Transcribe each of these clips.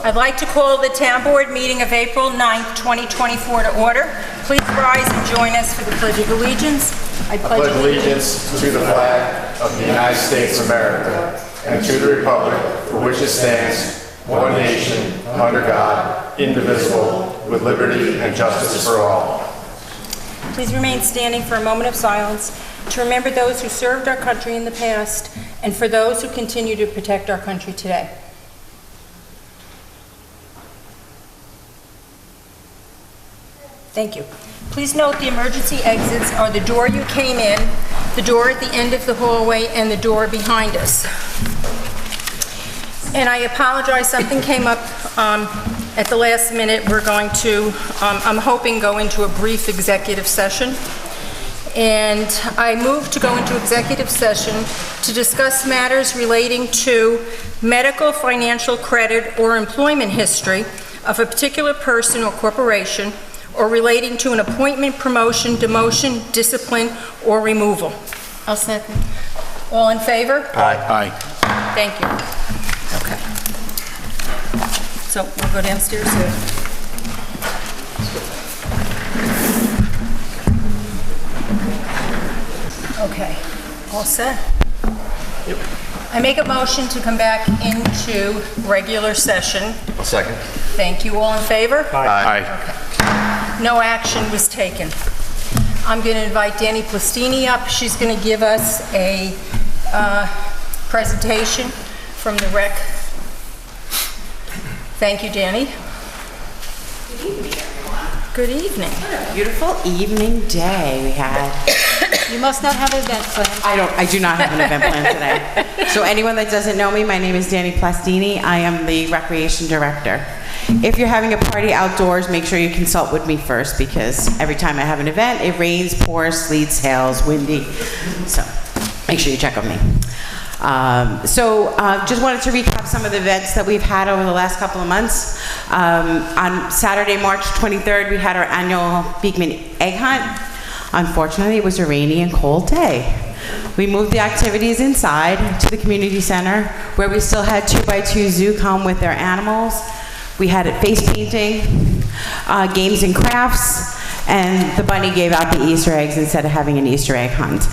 I'd like to call the Town Board meeting of April 9th, 2024 to order. Please rise and join us for the Pledge of Allegiance. I pledge allegiance to the flag of the United States of America and to the republic for which it stands, one nation, under God, indivisible, with liberty and justice for all. Please remain standing for a moment of silence to remember those who served our country in the past and for those who continue to protect our country today. Thank you. Please note the emergency exits are the door you came in, the door at the end of the hallway, and the door behind us. And I apologize, something came up at the last minute. We're going to, I'm hoping, go into a brief executive session. And I move to go into executive session to discuss matters relating to medical, financial credit, or employment history of a particular person or corporation, or relating to an appointment, promotion, demotion, discipline, or removal. I'll second. All in favor? Aye. Thank you. Okay. So we'll go downstairs here. Okay. All set? Yep. I make a motion to come back into regular session. I'll second. Thank you. All in favor? Aye. Okay. No action was taken. I'm going to invite Danny Plastini up. She's going to give us a presentation from the rec. Thank you, Danny. Good evening, everyone. Good evening. What a beautiful evening day we had. You must not have an event planned. I do not have an event planned today. So anyone that doesn't know me, my name is Danny Plastini. I am the Recreation Director. If you're having a party outdoors, make sure you consult with me first, because every time I have an event, it rains, pours, sleets, hails, windy. So make sure you check on me. Just wanted to recap some of the events that we've had over the last couple of months. On Saturday, March 23rd, we had our annual Beekman egg hunt. Unfortunately, it was a rainy and cold day. We moved the activities inside to the community center, where we still had 2x2 zoo come with their animals. We had face painting, games and crafts, and the bunny gave out the Easter eggs instead of having an Easter egg hunt.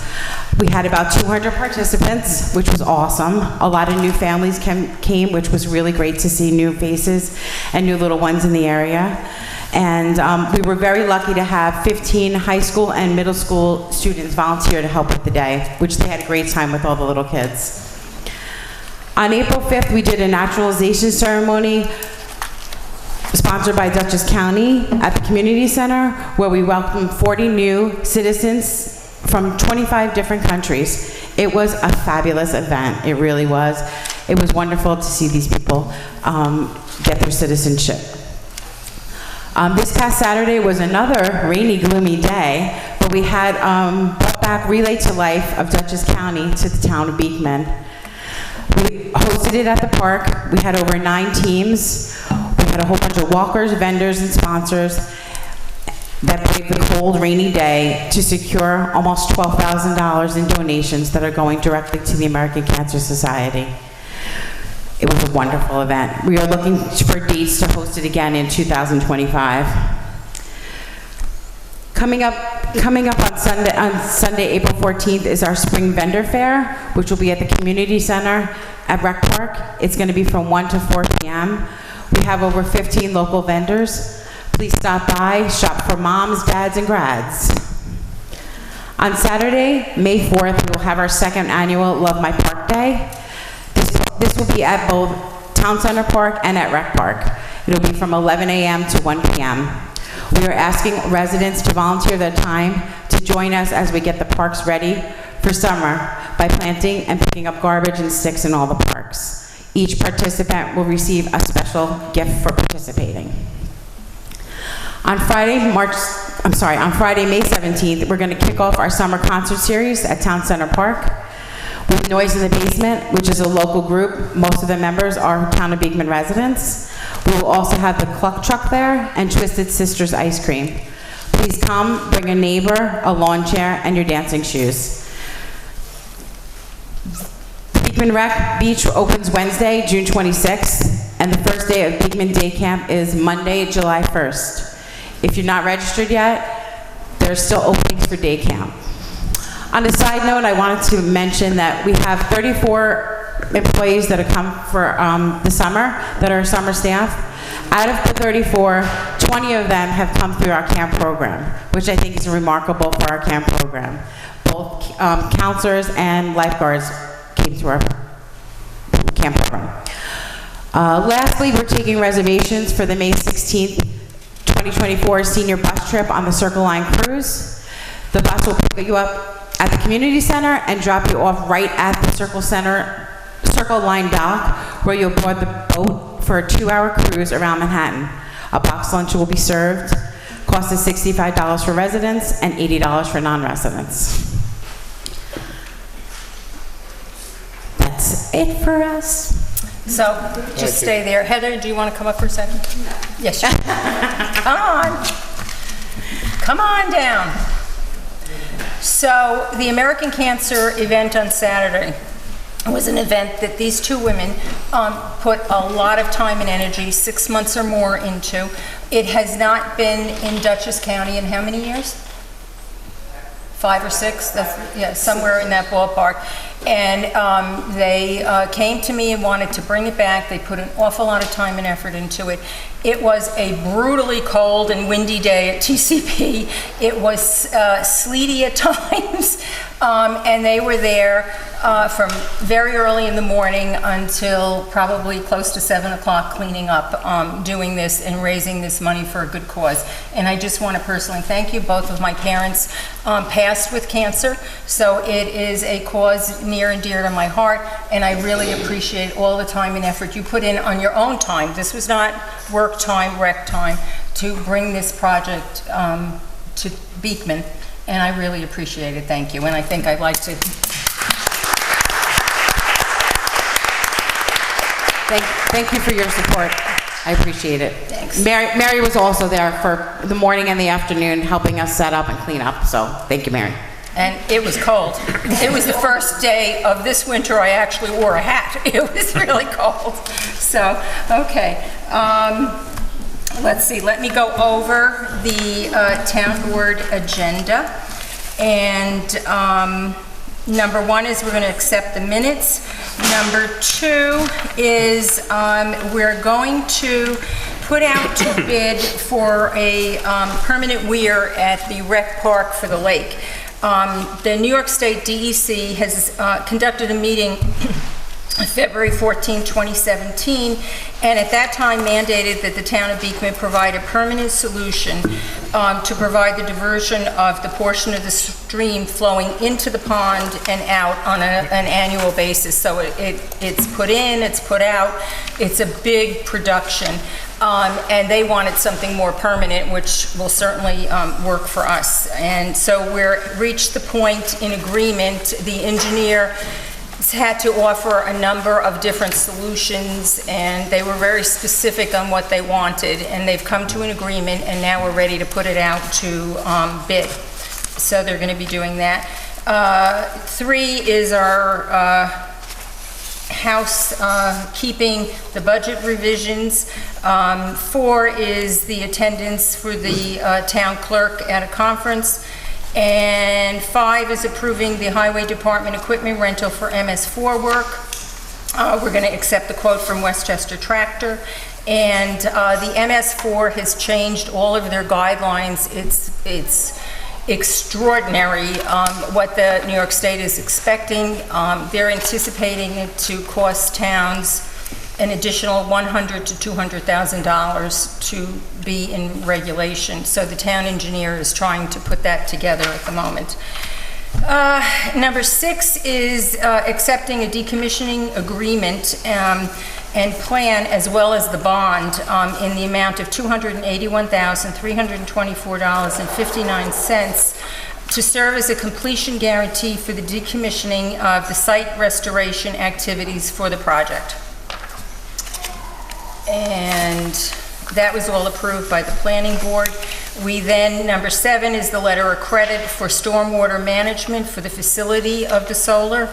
We had about 200 participants, which was awesome. A lot of new families came, which was really great to see new faces and new little ones in the area. And we were very lucky to have 15 high school and middle school students volunteer to help with the day, which they had a great time with all the little kids. On April 5th, we did a naturalization ceremony sponsored by Dutchess County at the community center, where we welcomed 40 new citizens from 25 different countries. It was a fabulous event. It really was. It was wonderful to see these people get their citizenship. This past Saturday was another rainy, gloomy day, but we had brought back Relay to Life of Dutchess County to the town of Beekman. We hosted it at the park. We had over 9 teams. We had a whole bunch of walkers, vendors, and sponsors that braved the cold, rainy day to secure almost $12,000 in donations that are going directly to the American Cancer Society. It was a wonderful event. We are looking for dates to host it again in 2025. Coming up on Sunday, April 14th, is our Spring Vendor Fair, which will be at the Community Center at Rec Park. It's going to be from 1 to 4 p.m. We have over 15 local vendors. Please stop by, shop for moms, dads, and grads. On Saturday, May 4th, we will have our second annual Love My Park Day. This will be at both Town Center Park and at Rec Park. It'll be from 11 a.m. to 1 p.m. We are asking residents to volunteer their time to join us as we get the parks ready for summer by planting and picking up garbage and sticks in all the parks. Each participant will receive a special gift for participating. On Friday, May 17th, we're going to kick off our summer concert series at Town Center Park with Noise in the Basement, which is a local group. Most of the members are Town of Beekman residents. We will also have the Cluck Truck there and Twisted Sisters Ice Cream. Please come, bring a neighbor, a lawn chair, and your dancing shoes. Beekman Rec Beach opens Wednesday, June 26th. And the first day of Beekman Day Camp is Monday, July 1st. If you're not registered yet, there's still openings for day camp. On a side note, I wanted to mention that we have 34 employees that have come for the summer, that are summer staff. Out of the 34, 20 of them have come through our camp program, which I think is remarkable for our camp program. Both counselors and lifeguards came through our camp program. Lastly, we're taking reservations for the May 16th, 2024 senior bus trip on the Circle Line cruise. The bus will pick you up at the community center and drop you off right at the Circle Line dock, where you'll board the boat for a 2-hour cruise around Manhattan. A box lunch will be served. Cost is $65 for residents and $80 for non-residents. That's it for us. So, just stay there. Heather, do you want to come up for a second? No. Yes, you Come on. Come on down. So, the American Cancer event on Saturday was an event that these two women put a lot of time and energy, 6 months or more, into. It has not been in Dutchess County in how many years? 5 or 6? That's, yeah, somewhere in that ballpark. And they came to me and wanted to bring it back. They put an awful lot of time and effort into it. It was a brutally cold and windy day at TCP. It was sleety at times, and they were there from very early in the morning until probably close to 7 o'clock cleaning up, doing this and raising this money for a good cause. And I just want to personally thank you. Both of my parents passed with cancer, so it is a cause near and dear to my heart, and I really appreciate all the time and effort you put in on your own time. This was not work time, rec time, to bring this project to Beekman, and I really appreciate it. Thank you. And I think I'd like to thank you for your support. I appreciate it. Thanks. Mary was also there for the morning and the afternoon, helping us set up and clean up. So thank you, Mary. And it was cold. It was the first day of this winter I actually wore a hat. It was really cold. So, okay. Let's see. Let me go over the town board agenda. And number 1 is we're going to accept the minutes. Number 2 is we're going to put out to bid for a permanent weir at the rec park for the lake. The New York State DEC has conducted a meeting February 14, 2017, and at that time mandated that the town of Beekman provide a permanent solution to provide the diversion of the portion of the stream flowing into the pond and out on an annual basis. So it's put in, it's put out, it's a big production. And they wanted something more permanent, which will certainly work for us. And so we're reached the point in agreement. The engineer had to offer a number of different solutions, and they were very specific on what they wanted, and they've come to an agreement, and now we're ready to put it out to bid. So they're going to be doing that. 3 is our housekeeping, the budget revisions. 4 is the attendance for the town clerk at a conference. And 5 is approving the highway department equipment rental for MS4 work. We're going to accept the quote from Westchester Tractor. And the MS4 has changed all of their guidelines. It's extraordinary what the New York State is expecting. They're anticipating it to cost towns an additional $100,000 to $200,000 to be in regulation. So the town engineer is trying to put that together at the moment. Number 6 is accepting a decommissioning agreement and plan, as well as the bond, in the amount of $281,324.59 to serve as a completion guarantee for the decommissioning of the site restoration activities for the project. And that was all approved by the planning board. We then, number 7 is the letter of credit for stormwater management for the facility of the solar.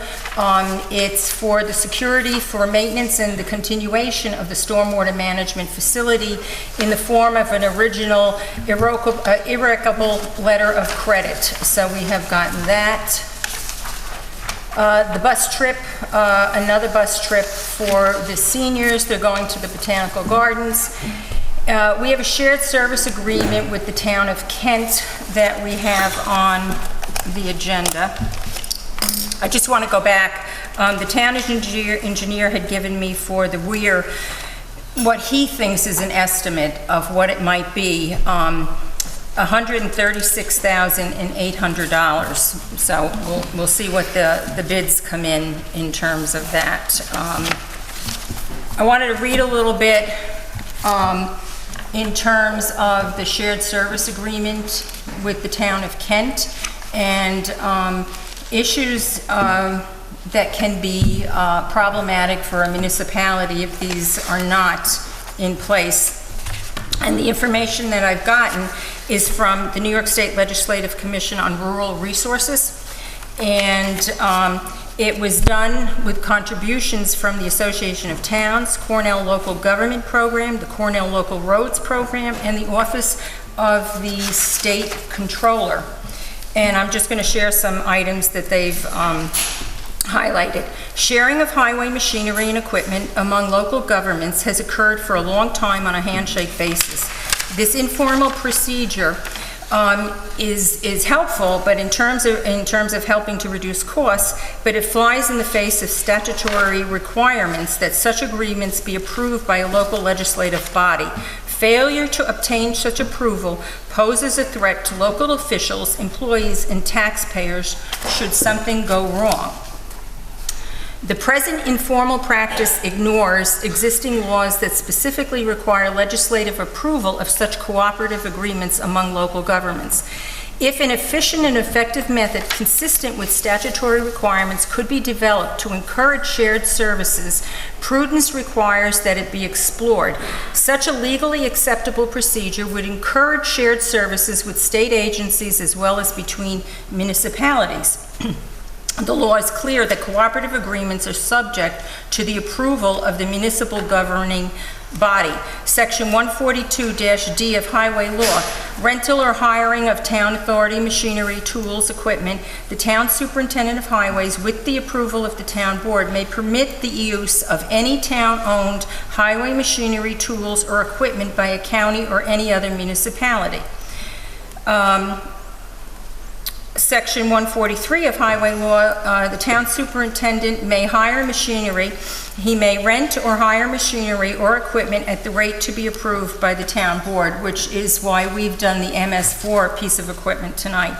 It's for the security, for maintenance, and the continuation of the stormwater management facility in the form of an original irrevocable letter of credit. So we have gotten that. The bus trip, another bus trip for the seniors. They're going to the Botanical Gardens. We have a shared service agreement with the town of Kent that we have on the agenda. I just want to go back. The town engineer had given me for the Weir what he thinks is an estimate of what it might be, $136,800. So we'll see what the bids come in terms of that. I wanted to read a little bit in terms of the shared service agreement with the town of Kent and issues that can be problematic for a municipality if these are not in place. And the information that I've gotten is from the New York State Legislative Commission on Rural Resources, and it was done with contributions from the Association of Towns, Cornell Local Government Program, the Cornell Local Roads Program, and the Office of the State Controller. And I'm just going to share some items that they've highlighted. Sharing of highway machinery and equipment among local governments has occurred for a long time on a handshake basis. This informal procedure is helpful, but in terms of helping to reduce costs, but it flies in the face of statutory requirements that such agreements be approved by a local legislative body. Failure to obtain such approval poses a threat to local officials, employees, and taxpayers should something go wrong. The present informal practice ignores existing laws that specifically require legislative approval of such cooperative agreements among local governments. If an efficient and effective method consistent with statutory requirements could be developed to encourage shared services, prudence requires that it be explored. Such a legally acceptable procedure would encourage shared services with state agencies as well as between municipalities. The law is clear that cooperative agreements are subject to the approval of the municipal governing body. Section 142-D of Highway Law, rental or hiring of town authority machinery, tools, equipment. The town superintendent of highways, with the approval of the town board, may permit the use of any town-owned highway machinery, tools, or equipment by a county or any other municipality. Section 143 of Highway Law, the town superintendent may hire machinery. He may rent or hire machinery or equipment at the rate to be approved by the town board, which is why we've done the MS4 piece of equipment tonight.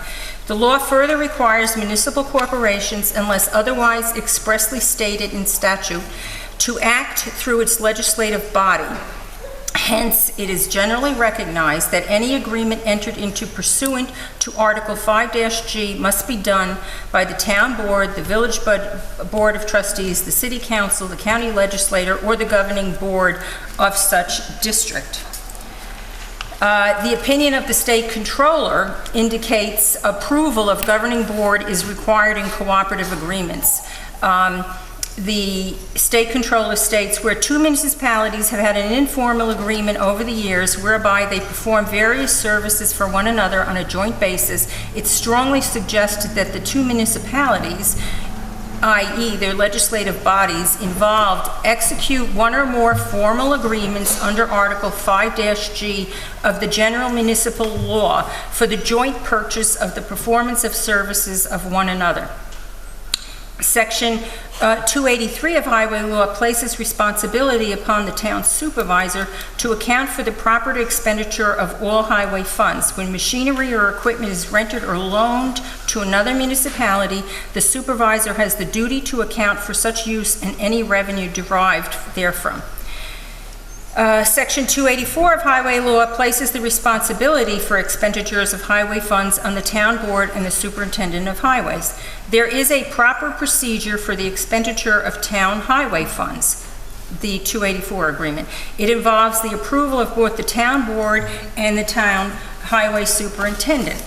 The law further requires municipal corporations, unless otherwise expressly stated in statute, to act through its legislative body. Hence, it is generally recognized that any agreement entered into pursuant to Article 5-G must be done by the town board, the village board of trustees, the city council, the county legislator, or the governing board of such district. The opinion of the state controller indicates approval of governing board is required in cooperative agreements. The state controller states, where two municipalities have had an informal agreement over the years whereby they perform various services for one another on a joint basis, it's strongly suggested that the two municipalities, i.e. their legislative bodies involved, execute one or more formal agreements under Article 5-G of the General Municipal Law for the joint purchase of the performance of services of one another. Section 283 of Highway Law places responsibility upon the town supervisor to account for the proper expenditure of all highway funds. When machinery or equipment is rented or loaned to another municipality, the supervisor has the duty to account for such use and any revenue derived therefrom. Section 284 of Highway Law places the responsibility for expenditures of highway funds on the town board and the superintendent of highways. There is a proper procedure for the expenditure of town highway funds, the 284 agreement. It involves the approval of both the town board and the town highway superintendent.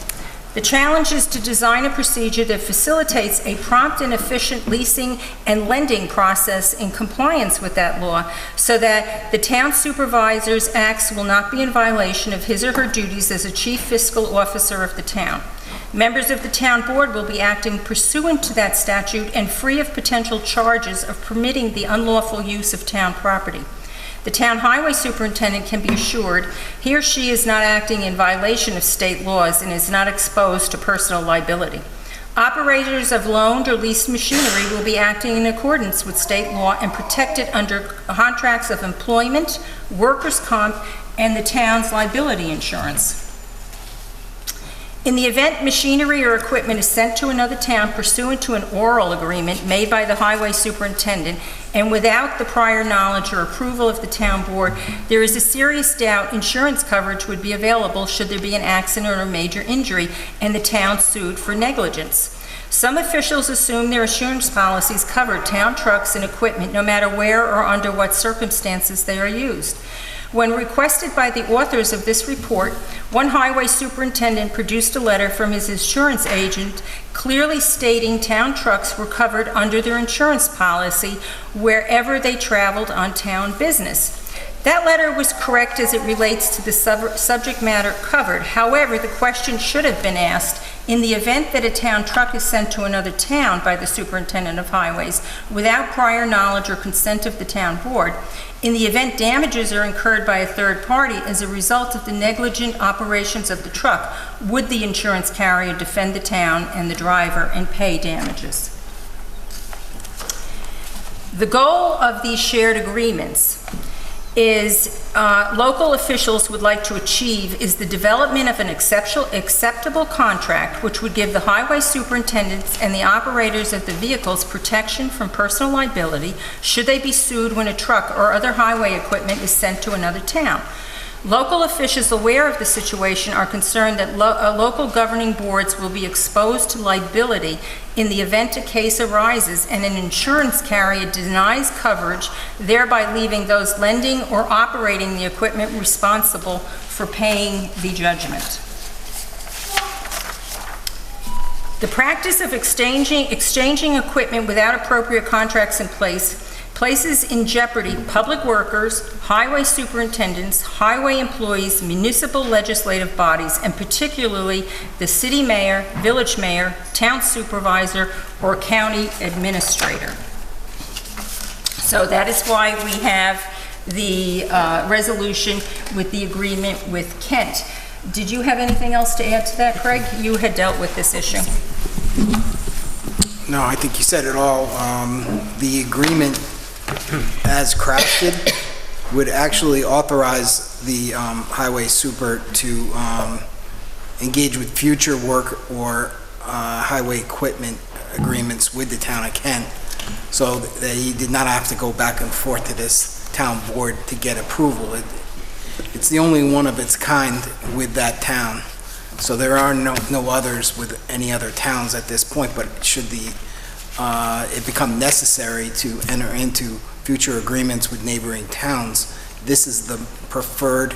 The challenge is to design a procedure that facilitates a prompt and efficient leasing and lending process in compliance with that law, so that the town supervisor's acts will not be in violation of his or her duties as a chief fiscal officer of the town. Members of the town board will be acting pursuant to that statute and free of potential charges of permitting the unlawful use of town property. The town highway superintendent can be assured he or she is not acting in violation of state laws and is not exposed to personal liability. Operators of loaned or leased machinery will be acting in accordance with state law and protected under contracts of employment, workers' comp, and the town's liability insurance. In the event machinery or equipment is sent to another town pursuant to an oral agreement made by the highway superintendent and without the prior knowledge or approval of the town board, there is a serious doubt insurance coverage would be available should there be an accident or a major injury and the town sued for negligence. Some officials assume their insurance policies cover town trucks and equipment no matter where or under what circumstances they are used. When requested by the authors of this report, one highway superintendent produced a letter from his insurance agent clearly stating town trucks were covered under their insurance policy wherever they traveled on town business. That letter was correct as it relates to the subject matter covered. However, the question should have been asked, in the event that a town truck is sent to another town by the superintendent of highways without prior knowledge or consent of the town board, in the event damages are incurred by a third party as a result of the negligent operations of the truck, would the insurance carrier defend the town and the driver and pay damages? The goal of these shared agreements is local officials would like to achieve is the development of an acceptable contract which would give the highway superintendents and the operators of the vehicles protection from personal liability should they be sued when a truck or other highway equipment is sent to another town. Local officials aware of the situation are concerned that local governing boards will be exposed to liability in the event a case arises and an insurance carrier denies coverage, thereby leaving those lending or operating the equipment responsible for paying the judgment. The practice of exchanging equipment without appropriate contracts in place places in jeopardy public workers, highway superintendents, highway employees, municipal legislative bodies, and particularly the city mayor, village mayor, town supervisor, or county administrator. So that is why we have the resolution with the agreement with Kent. Did you have anything else to add to that, Craig? You had dealt with this issue. No, I think you said it all. The agreement as crafted would actually authorize the highway super to engage with future work or highway equipment agreements with the town of Kent, so that he did not have to go back and forth to this town board to get approval. It's the only one of its kind with that town. So there are no others with any other towns at this point, but should it become necessary to enter into future agreements with neighboring towns, this is the preferred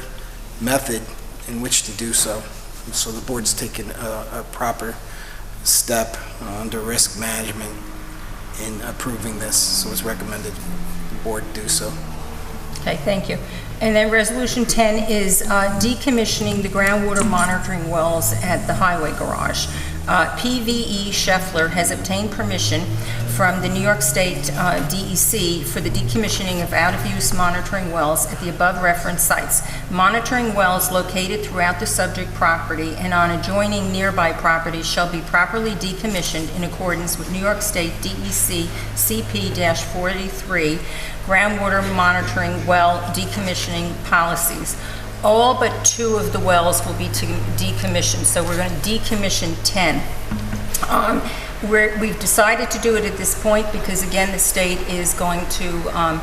method in which to do so. So the board's taken a proper step under risk management in approving this, so it's recommended the board do so. Okay, thank you. And then Resolution 10 is decommissioning the groundwater monitoring wells at the highway garage. PVE Scheffler has obtained permission from the New York State DEC for the decommissioning of out-of-use monitoring wells at the above referenced sites. Monitoring wells located throughout the subject property and on adjoining nearby properties shall be properly decommissioned in accordance with New York State DEC CP-43 groundwater monitoring well decommissioning policies. All but 2 of the wells will be decommissioned, so we're going to decommission 10. We've decided to do it at this point because, again, the state is going to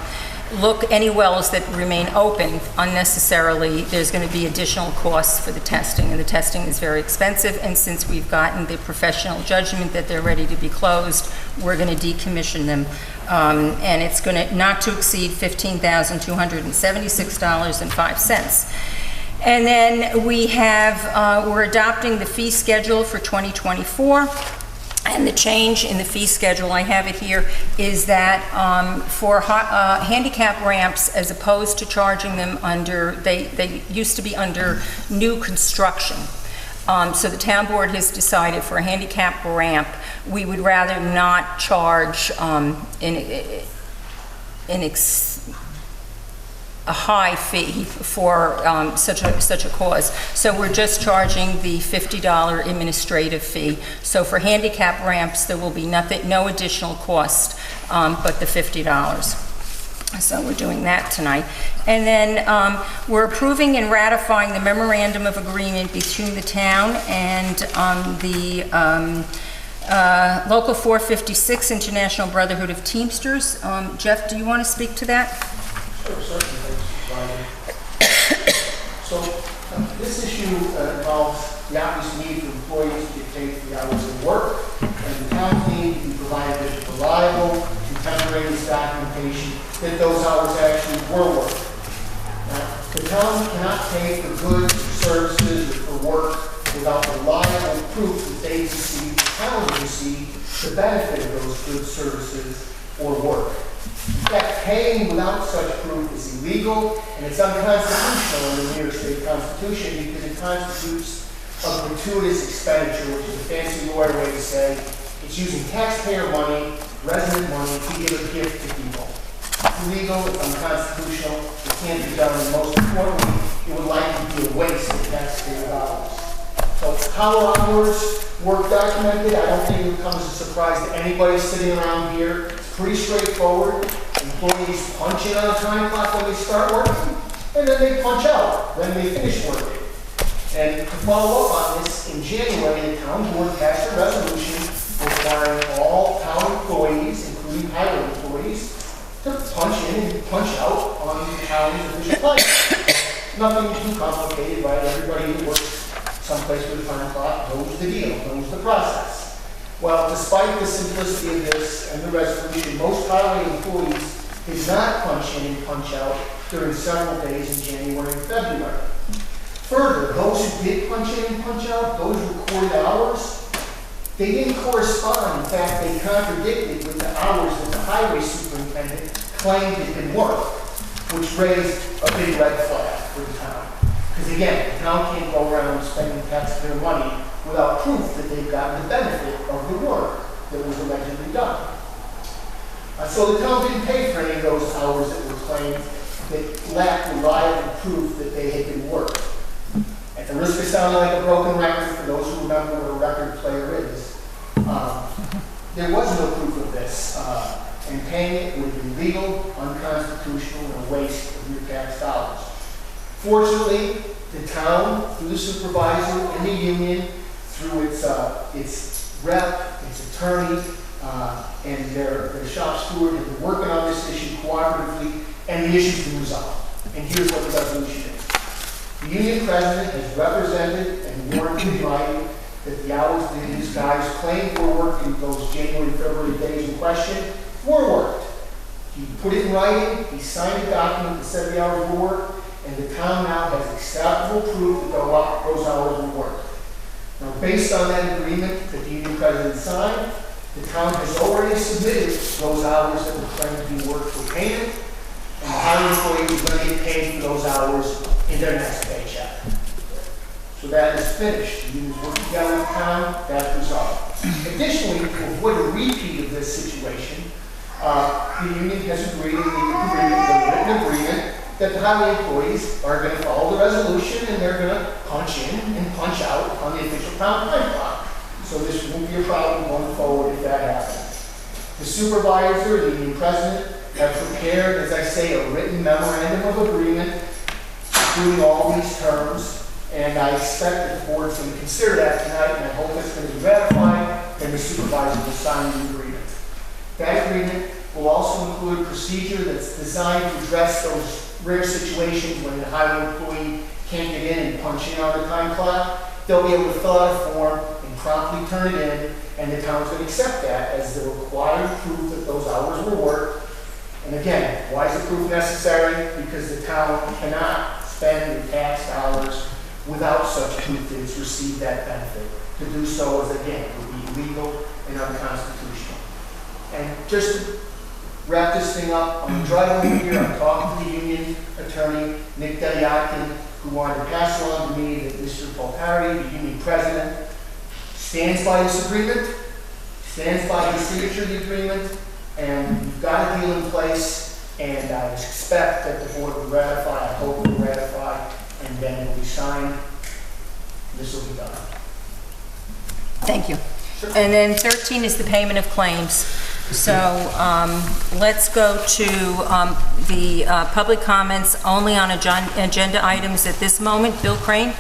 look any wells that remain open unnecessarily. There's going to be additional costs for the testing, and the testing is very expensive, and since we've gotten the professional judgment that they're ready to be closed, we're going to decommission them. And it's going to not to exceed $15,276.05. And then we have, we're adopting the fee schedule for 2024. And the change in the fee schedule, I have it here, is that for handicap ramps, as opposed to charging them under, they used to be under new construction. So the town board has decided for a handicap ramp, we would rather not charge a high fee for such a cause. So we're just charging the $50 administrative fee. So for handicap ramps, there will be no additional cost but the $50. So we're doing that tonight. And then we're approving and ratifying the memorandum of agreement between the town and the Local 456 International Brotherhood of Teamsters. Jeff, do you want to speak to that? Sure, certainly. So this issue involves the obvious need for employees to get paid for the hours of work, and the town's need to be provided with reliable, contemporaneous documentation that those hours actually were worked. Now, the town cannot pay for goods, services, or for work without reliable proof that they received, the town received, the benefit of those goods, services, or work. In fact, paying without such proof is illegal, and it's unconstitutional in the New York State Constitution because it constitutes a gratuitous expenditure, which is a fancy lawyer way to say it's using taxpayer money, resident money, to give a gift to people. It's illegal, it's unconstitutional, it can't be done, and most importantly, it would likely be a waste of taxpayer dollars. So how are hours work documented? I don't think it comes as a surprise to anybody sitting around here. It's pretty straightforward. Employees punch in on a time clock when they start working, and then they punch out when they finish working. And to follow up on this, in January, the town board passed a resolution requiring all town employees, including highway employees, to punch in and punch out on the town's official time. Nothing too complicated, right? Everybody who works someplace with a time clock knows the deal, knows the process. Well, despite the simplicity of this and the resolution, most highway employees did not punch in and punch out during several days in January and February. Further, those who did punch in and punch out, those recorded hours, they didn't correspond. In fact, they contradicted with the hours that the highway superintendent claimed had been worked, which raised a big red flag for the town. Because again, the town can't go around spending taxpayer money without proof that they've gotten the benefit of the work that was allegedly done. So the town didn't pay for any of those hours that were claimed that lacked reliable proof that they had been worked. At the risk of sounding like a broken record, for those who remember what a record player is, there was no proof of this, and paying it would be illegal, unconstitutional, and a waste of your tax dollars. Fortunately, the town, through the supervisor and the union, through its rep, its attorney, and their shop steward have been working on this issue cooperatively, and the issue's been resolved. And here's what the resolution is. The union president has represented and warranted in writing that the hours that his guys claimed were worked in those January, February days in question were worked. He put it in writing, he signed a document that said the hours were worked, and the town now has acceptable proof that those hours were worked. Now, based on that agreement that the union president signed, the town has already submitted those hours that were claimed to be worked for payment, and the highway employee is going to get paid for those hours in their next paycheck. So that is finished. The unions work together with the town, that's resolved. Additionally, to avoid a repeat of this situation, the union has agreed in the written agreement that the highway employees are going to follow the resolution and they're going to punch in and punch out on the official town time clock. So this won't be a problem going forward if that happens. The supervisor, the union president, have prepared, as I say, a written memorandum of agreement including all these terms, and I expect that the board's going to consider that tonight, and I hope it's going to be ratified, and the supervisor will sign the agreement. That agreement will also include a procedure that's designed to address those rare situations when the highway employee can't get in and punch in on the time clock. They'll be able to fill out a form and promptly turn it in, and the town's going to accept that as the required proof that those hours were worked. And again, why is the proof necessary? Because the town cannot spend your tax dollars without such methods receive that benefit. To do so is, again, would be illegal and unconstitutional. And just to wrap this thing up, on the drive over here, I'm talking to the union attorney, Nick Deliakin, who wanted to pass along to me that Mr. Polcari, the union president, stands by this agreement, stands by his signature of the agreement, and we've got a deal in place, and I expect that the board will ratify, I hope it will ratify, and then it will be signed. This will be done. Thank you. And then 13 is the payment of claims. So let's go to the public comments only on agenda items at this moment. Bill Crane.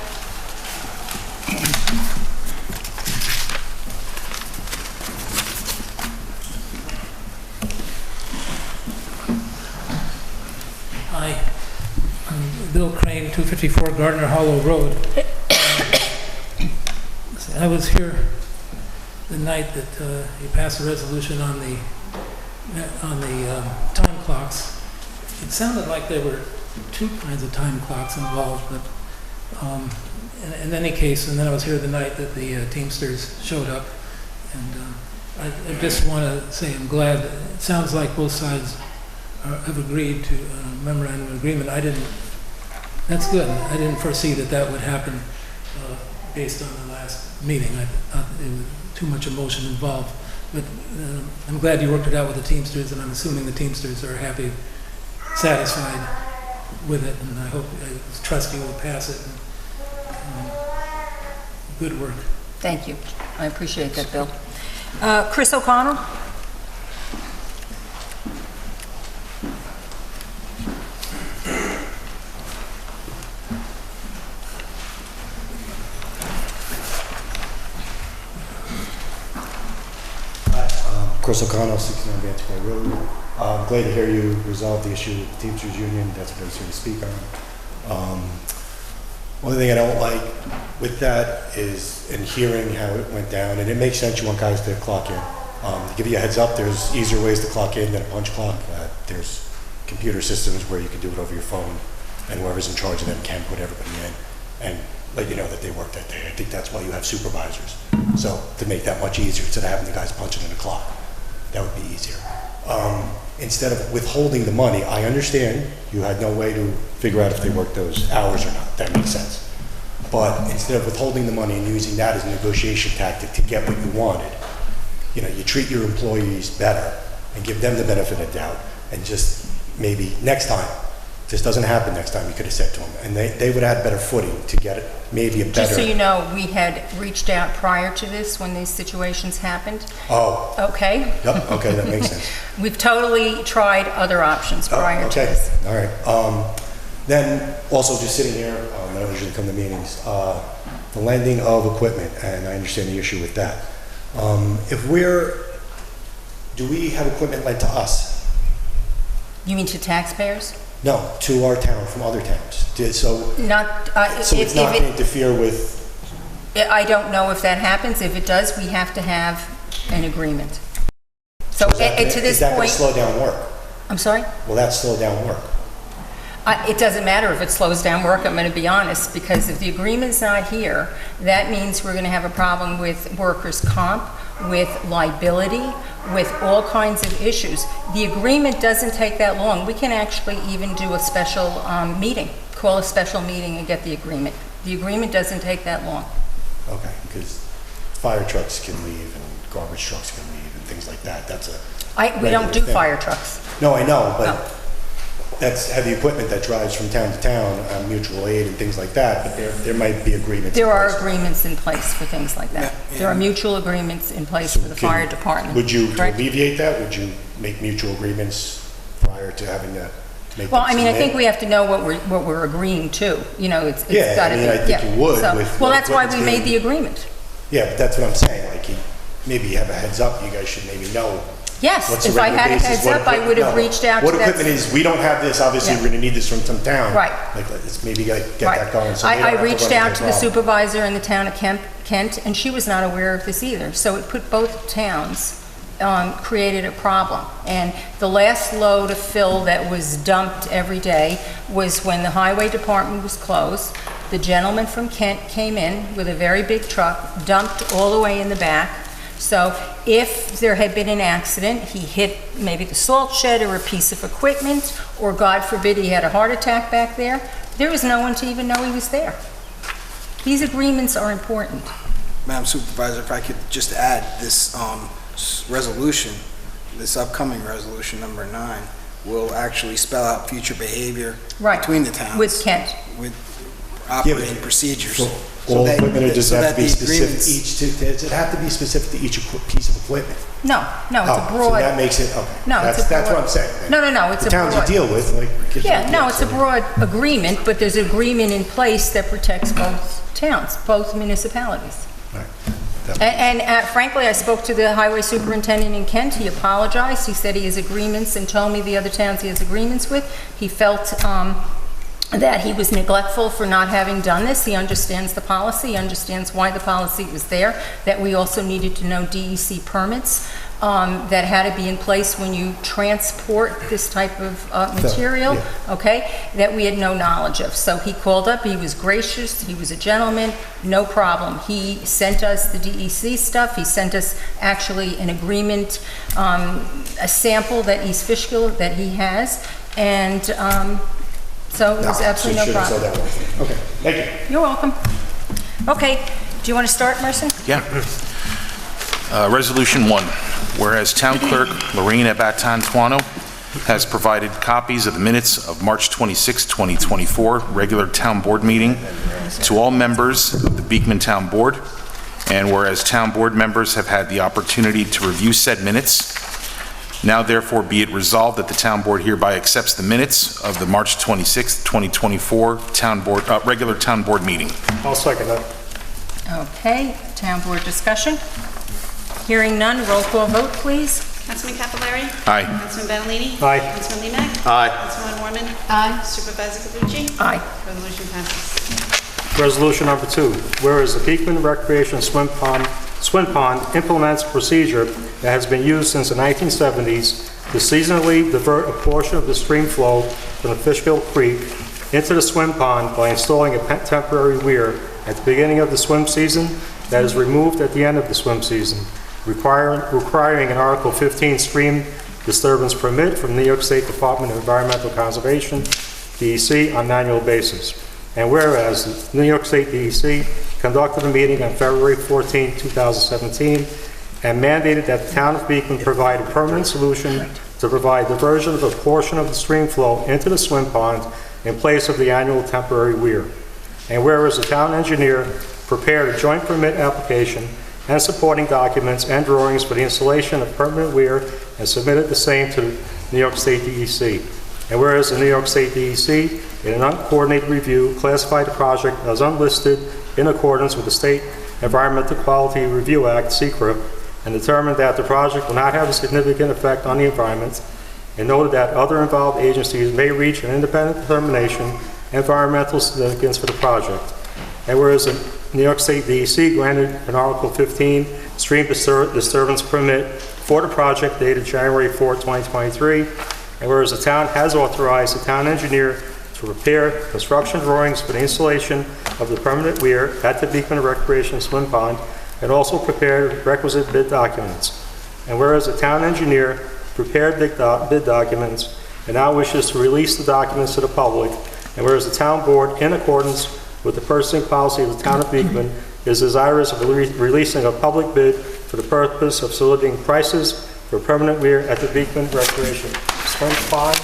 Hi, I'm Bill Crane, 254 Gardner Hollow Road. I was here the night that you passed a resolution on the time clocks. It sounded like there were two kinds of time clocks involved, but in any case, and then I was here the night that the Teamsters showed up, and I just want to say I'm glad that it sounds like both sides have agreed to a memorandum of agreement. That's good. I didn't foresee that would happen based on the last meeting. I thought it was too much emotion involved. But I'm glad you worked it out with the Teamsters, and I'm assuming the Teamsters are happy, satisfied with it, and I trust you will pass it. Good work. Thank you. I appreciate that, Bill. Chris O'Connell. Chris O'Connell, 69 Bantamway Road. I'm glad to hear you resolve the issue with the Teamsters Union. That's what I was here to speak on. One thing I don't like with that is in hearing how it went down, and it makes sense you want guys to clock in. To give you a heads up, there's easier ways to clock in than a punch clock. There's computer systems where you can do it over your phone, and whoever's in charge of them can put everybody in and let you know that they worked that day. I think that's why you have supervisors. So to make that much easier, instead of having the guys punching in the clock, that would be easier. Instead of withholding the money, I understand you had no way to figure out if they worked those hours or not. That makes sense. But instead of withholding the money and using that as a negotiation tactic to get what you wanted, you treat your employees better and give them the benefit of doubt, and just maybe next time, this doesn't happen next time, you could have said to them, and they would have had better footing to get it, maybe a better... Just so you know, we had reached out prior to this when these situations happened. Oh. Okay? Yep, okay, that makes sense. We've totally tried other options prior to this. All right. Then, also just sitting here, I don't usually come to meetings, the lending of equipment, and I understand the issue with that. Do we have equipment lent to us? You mean to taxpayers? No, to our town from other towns. So Not, it's not going to interfere with... I don't know if that happens. If it does, we have to have an agreement. So to this Is that going point... to slow down work? I'm sorry? Will that slow down work? It doesn't matter if it slows down work, I'm going to be honest, because if the agreement's not here, that means we're going to have a problem with workers' comp, with liability, with all kinds of issues. The agreement doesn't take that long. We can actually even do a special meeting, call a special meeting and get the agreement. The agreement doesn't take that long. Okay, because fire trucks can leave and garbage trucks can leave and things like that. We don't do fire trucks. No, I know, but No. that's heavy equipment that drives from town to town, mutual aid and things like that, but there might be agreements. There are agreements in place for things like that. There are mutual agreements in place for the fire department. Would you, to correct? alleviate that, would you make mutual agreements prior to having to make Well, them I mean, I submit? think we have to know what we're agreeing to. It's Yeah, got to I be. mean, I think you would So- with well, what that's why we equipment's made the agreement. Yeah, but that's what I'm saying, maybe you have a heads up, you guys should maybe know. Yes, what's the if I regular had a basis, heads what up, I would have equipment- reached out to What that. equipment is, we don't have this, obviously, Yeah. we're gonna need this from some town. Right. Let's maybe get Right. that going. So they don't have I to reached run into out a to the problem. supervisor in the town of Kent, and she was not aware of this either. So it put both towns created a problem. And the last load of fill that was dumped every day was when the highway department was closed. The gentleman from Kent came in with a very big truck, dumped all the way in the back. So if there had been an accident, he hit maybe the salt shed or a piece of equipment, or God forbid he had a heart attack back there, there was no one to even know he was there. These agreements are important. Madam Supervisor, if I could just add, this resolution, this upcoming resolution, number 9, will actually spell out future behavior between the towns. With Kent. With operating procedures. All equipment, or does it have to be the agreements- specific does it have to be specific to each piece of equipment? No, it's a So broad. that makes it, okay. No, it's a That's what broad- I'm saying. No, it's The a towns you broad. deal with, like. Yeah, no, it's a broad agreement, but there's an agreement in place that protects both towns, both municipalities. And frankly, I spoke to the highway superintendent in Kent. He apologized. He said he has agreements and told me the other towns he has agreements with. He felt that he was neglectful for not having done this. He understands the policy, he understands why the policy was there, that we also needed to know DEC permits that had to be in place when you transport this type of material, okay, that we had no knowledge of. So he called up, he was gracious, he was a gentleman, no problem. He sent us the DEC stuff, he sent us actually an agreement, a sample that East Fishkill that he has, and so it was absolutely no problem. Okay, thank you. You're welcome. Okay, do you want to start, Merson? Yeah. Resolution 1, whereas Town Clerk Lorraine Abatantuano has provided copies of the minutes of March 26, 2024, regular Town Board meeting to all members of the Beekman Town Board, and whereas Town Board members have had the opportunity to review said minutes, now therefore be it resolved that the Town Board hereby accepts the minutes of the March 26, 2024 regular Town Board meeting. I'll second that. Okay, Town Board discussion. Hearing none, roll call vote, please. Councilman Capillari? Aye. Councilman Badalini? Aye. Councilman Lemak? Aye. Councilman Warman? Aye. Supervisor Capucci? Aye. Resolution passes. Resolution number 2, whereas the Beekman Recreation Swim Pond implements a procedure that has been used since the 1970s to seasonally divert a portion of the stream flow from the Fishkill Creek into the swim pond by installing a temporary weir at the beginning of the swim season that is removed at the end of the swim season, requiring an Article 15 stream disturbance permit from New York State Department of Environmental Conservation, DEC, on an annual basis. And whereas the New York State DEC conducted a meeting on February 14, 2017, and mandated that the town of Beekman provide a permanent solution to provide diversion of a portion of the stream flow into the swim pond in place of the annual temporary weir. And whereas the town engineer prepared a joint permit application and supporting documents and drawings for the installation of permanent weir and submitted the same to New York State DEC. And whereas the New York State DEC, in an uncoordinated review, classified the project as unlisted in accordance with the State Environmental Quality Review Act, SECRA, and determined that the project will not have a significant effect on the environment, and noted that other involved agencies may reach an independent determination of environmental significance for the project. And whereas the New York State DEC granted an Article 15 stream disturbance permit for the project dated January 4, 2023, and whereas the town has authorized the town engineer to prepare construction drawings for the installation of the permanent weir at the Beekman Recreation Swim Pond, and also prepared requisite bid documents. And whereas the town engineer prepared bid documents and now wishes to release the documents to the public, and whereas the town board, in accordance with the purchasing policy of the town of Beekman, is desirous of releasing a public bid for the purpose of soliciting prices for permanent weir at the Beekman Recreation Swim Pond,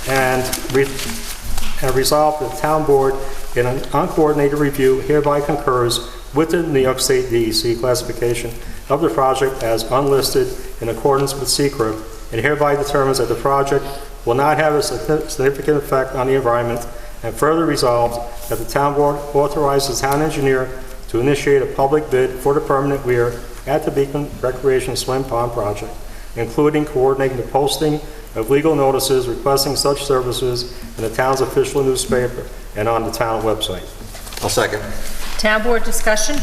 and resolve that the town board, in an uncoordinated review, hereby concurs with the New York State DEC classification of the project as unlisted in accordance with SECRA, and hereby determines that the project will not have a significant effect on the environment, and further resolves that the town board authorizes the town engineer to initiate a public bid for the permanent weir at the Beekman Recreation Swim Pond project, including coordinating the posting of legal notices requesting such services in the town's official newspaper and on the town website. I'll second. Town Board discussion.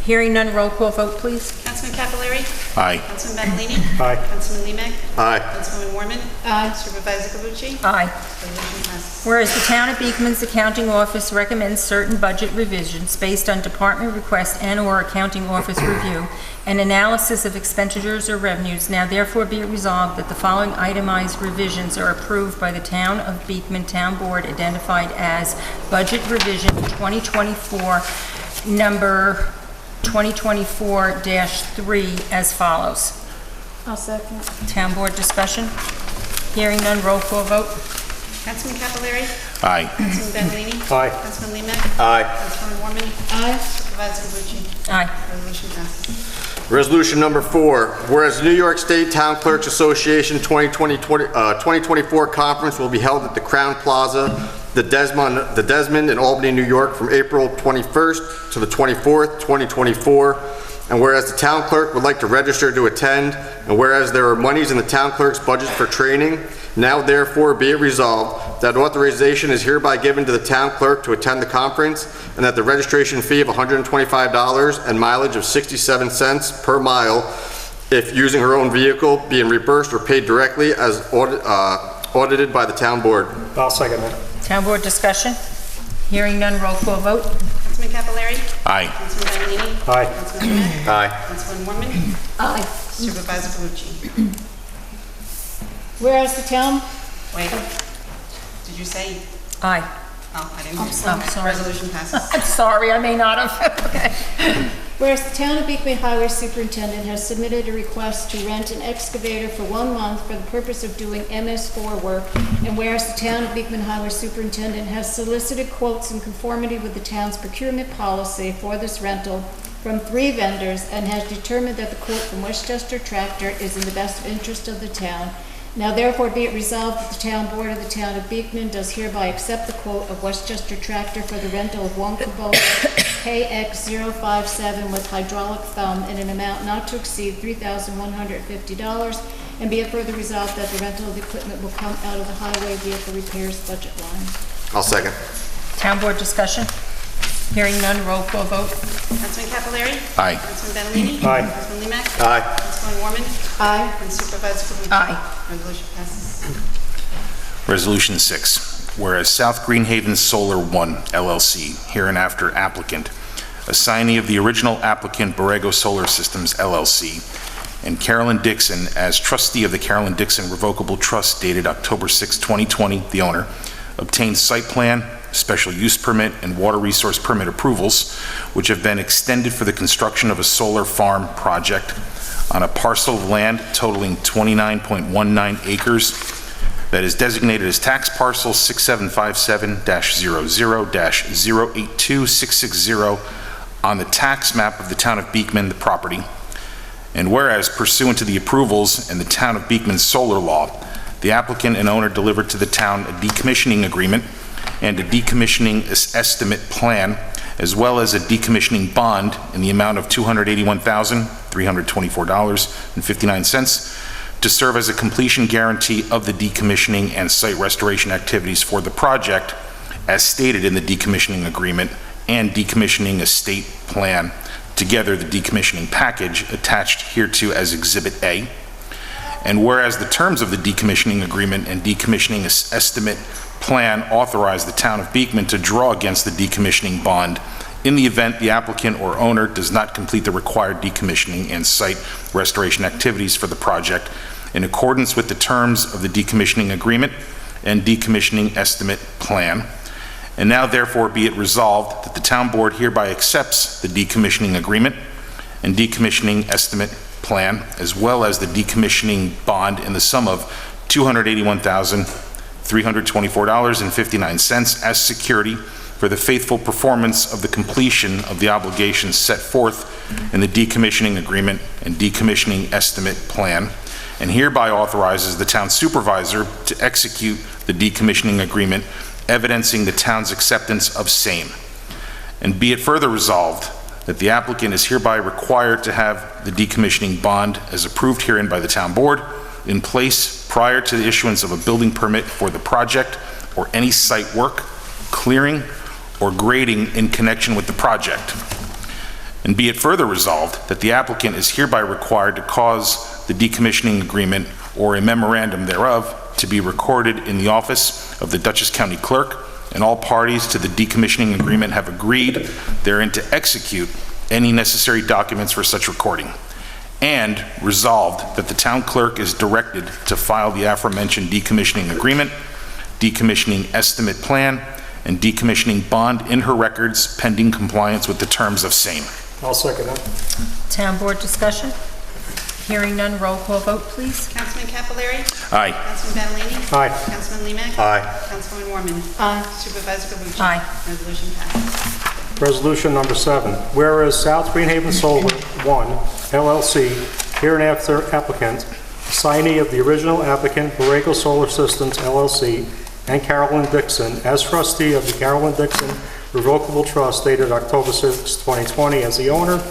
Hearing none, roll call vote, please. Councilman Councilman Capellari. Aye. Councilman Badalini. Aye. Councilman Lemak. Aye. Councilwoman Warman. Aye. Supervisor Cavucci. Aye. Resolution passes. Whereas the Town of Beekman's Accounting Office recommends certain budget revisions based on department request and/or accounting office review and analysis of expenditures or revenues, now therefore be it resolved that the following itemized revisions are approved by the Town of Beekman Town Board identified as Budget Revision 2024, number 2024-3 as follows. I'll second. Town Board discussion? Hearing none, roll call vote. Councilman Capellari. Aye. Councilman Badalini. Aye. Councilman Lemak. Aye. Councilwoman Warman. Aye. Supervisor Cavucci. Aye. Resolution passes. Resolution number 4, whereas the New York State Town Clerks Association 2024 conference will be held at the Crown Plaza, the Desmond in Albany, New York, from April 21st to the 24th, 2024. And whereas the town clerk would like to register to attend, and whereas there are monies in the town clerk's budget for training, now therefore be it resolved that authorization is hereby given to the town clerk to attend the conference, and that the registration fee of $125 and mileage of 67 cents per mile, if using her own vehicle, being reimbursed or paid directly as audited by the town board. I'll second that. Town Board discussion? Hearing none, roll call vote. Councilman Capellari. Aye. Councilman Badalini. Aye. Councilman Lemak. Aye. Councilwoman Warman. Aye. Supervisor Cavucci. Whereas the town, Wait. Did you say? Aye. Oh, I didn't hear you. sorry. Resolution passes. I'm sorry, I may not have. Okay. whereas the town of Beekman Highway Superintendent has submitted a request to rent an excavator for 1 month for the purpose of doing MS4 work, and whereas the town of Beekman Highway Superintendent has solicited quotes in conformity with the town's procurement policy for this rental from 3 vendors and has determined that the quote from Westchester Tractor is in the best interest of the town. Now therefore be it resolved that the town board of the town of Beekman does hereby accept the quote of Westchester Tractor for the rental of 1 Kubota KX057 with hydraulic thumb in an amount not to exceed $3,150, and be it further resolved that the rental of the equipment will come out of the highway vehicle repairs budget line. I'll second. Town Board discussion? Hearing none, roll call vote. Councilman Capellari. Aye. Councilman Badalini. Aye. Councilman Lemak. Aye. Councilwoman Warman. Aye. And Supervisor Cavucci. Aye. Resolution passes. Resolution 6, whereas South Greenhaven Solar 1 LLC, hereinafter applicant, assignee of the original applicant Borrego Solar Systems LLC, and Carolyn Dixon as trustee of the Carolyn Dixon Revocable Trust dated October 6, 2020, the owner, obtained site plan, special use permit, and water resource permit approvals, which have been extended for the construction of a solar farm project on a parcel of land totaling 29.19 acres that is designated as tax parcel 6757-00-082660 on the tax map of the town of Beekman, the property. And whereas pursuant to the approvals and the town of Beekman solar law, the applicant and owner delivered to the town a decommissioning agreement and a decommissioning estimate plan, as well as a decommissioning bond in the amount of $281,324.59 to serve as a completion guarantee of the decommissioning and site restoration activities for the project as stated in the decommissioning agreement and decommissioning estate plan, together the decommissioning package attached hereto as Exhibit A. And whereas the terms of the decommissioning agreement and decommissioning estimate plan authorize the town of Beekman to draw against the decommissioning bond in the event the applicant or owner does not complete the required decommissioning and site restoration activities for the project in accordance with the terms of the decommissioning agreement and decommissioning estimate plan. And now therefore be it resolved that the town board hereby accepts the decommissioning agreement and decommissioning estimate plan, as well as the decommissioning bond in the sum of $281,324.59 as security for the faithful performance of the completion of the obligations set forth in the decommissioning agreement and decommissioning estimate plan, and hereby authorizes the town supervisor to execute the decommissioning agreement, evidencing the town's acceptance of same. And be it further resolved that the applicant is hereby required to have the decommissioning bond as approved herein by the town board in place prior to the issuance of a building permit for the project or any site work, clearing, or grading in connection with the project. And be it further resolved that the applicant is hereby required to cause the decommissioning agreement or a memorandum thereof to be recorded in the office of the Dutchess County Clerk, and all parties to the decommissioning agreement have agreed therein to execute any necessary documents for such recording. And resolved that the town clerk is directed to file the aforementioned decommissioning agreement, decommissioning estimate plan, and decommissioning bond in her records pending compliance with the terms of same. I'll second that. Town board discussion? Hearing none, roll call vote, please. Councilman Capelleri? Aye. Councilman Badalini? Aye. Councilman Limak? Aye. Councilwoman Warman? Aye. Supervisor Calucci? Aye. Resolution passes. Resolution number 7, whereas South Greenhaven Solar 1 LLC, hereinafter applicant, signee of the original applicant, Borrego Solar Systems LLC, and Carolyn Dixon, as trustee of the Carolyn Dixon Revocable Trust dated October 6, 2020, as the owner,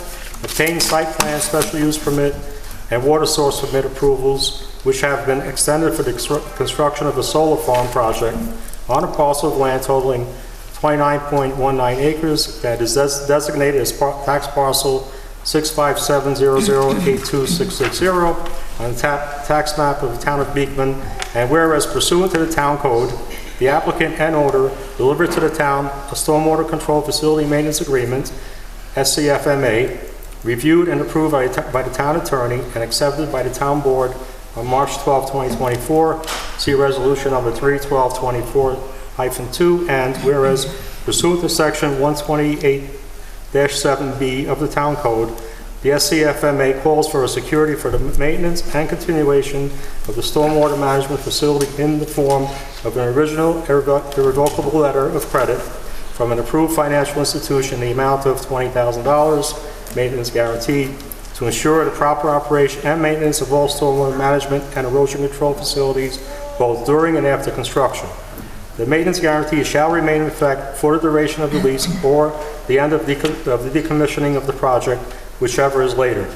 obtained site plan, special use permit, and water source permit approvals, which have been extended for the construction of the solar farm project on a parcel of land totaling 29.19 acres that is designated as tax parcel 65700826660 on the tax map of the town of Beekman, and whereas pursuant to the town code, the applicant and owner delivered to the town a stormwater control facility maintenance agreement, SCFMA, reviewed and approved by the town attorney and accepted by the town board on March 12, 2024, see resolution number 3/12/24-2, and whereas pursuant to section 128-7B of the town code, the SCFMA calls for a security for the maintenance and continuation of the stormwater management facility in the form of an original irrevocable letter of credit from an approved financial institution in the amount of $20,000, maintenance guarantee, to ensure the proper operation and maintenance of all stormwater management and erosion control facilities both during and after construction. The maintenance guarantee shall remain in effect for the duration of the lease or the end of the decommissioning of the project, whichever is later.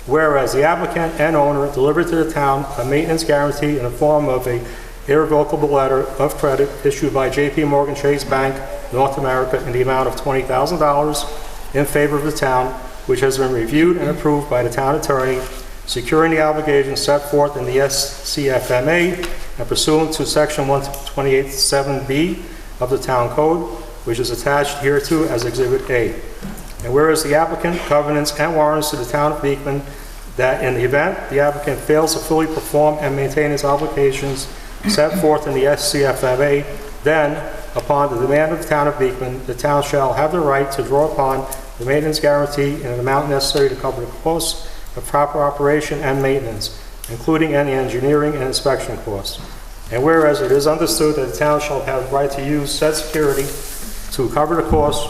Whereas the applicant and owner delivered to the town a maintenance guarantee in the form of a irrevocable letter of credit issued by J.P. Morgan Chase Bank, North America, in the amount of $20,000 in favor of the town, which has been reviewed and approved by the town attorney, securing the obligations set forth in the SCFMA and pursuant to section 128.7B of the town code, which is attached hereto as Exhibit A. And whereas the applicant covenants and warrants to the town of Beekman that in the event the applicant fails to fully perform and maintain its obligations set forth in the SCFMA, then, upon the demand of the town of Beekman, the town shall have the right to draw upon the maintenance guarantee in an amount necessary to cover the costs of proper operation and maintenance, including any engineering and inspection costs. And whereas it is understood that the town shall have the right to use said security to cover the costs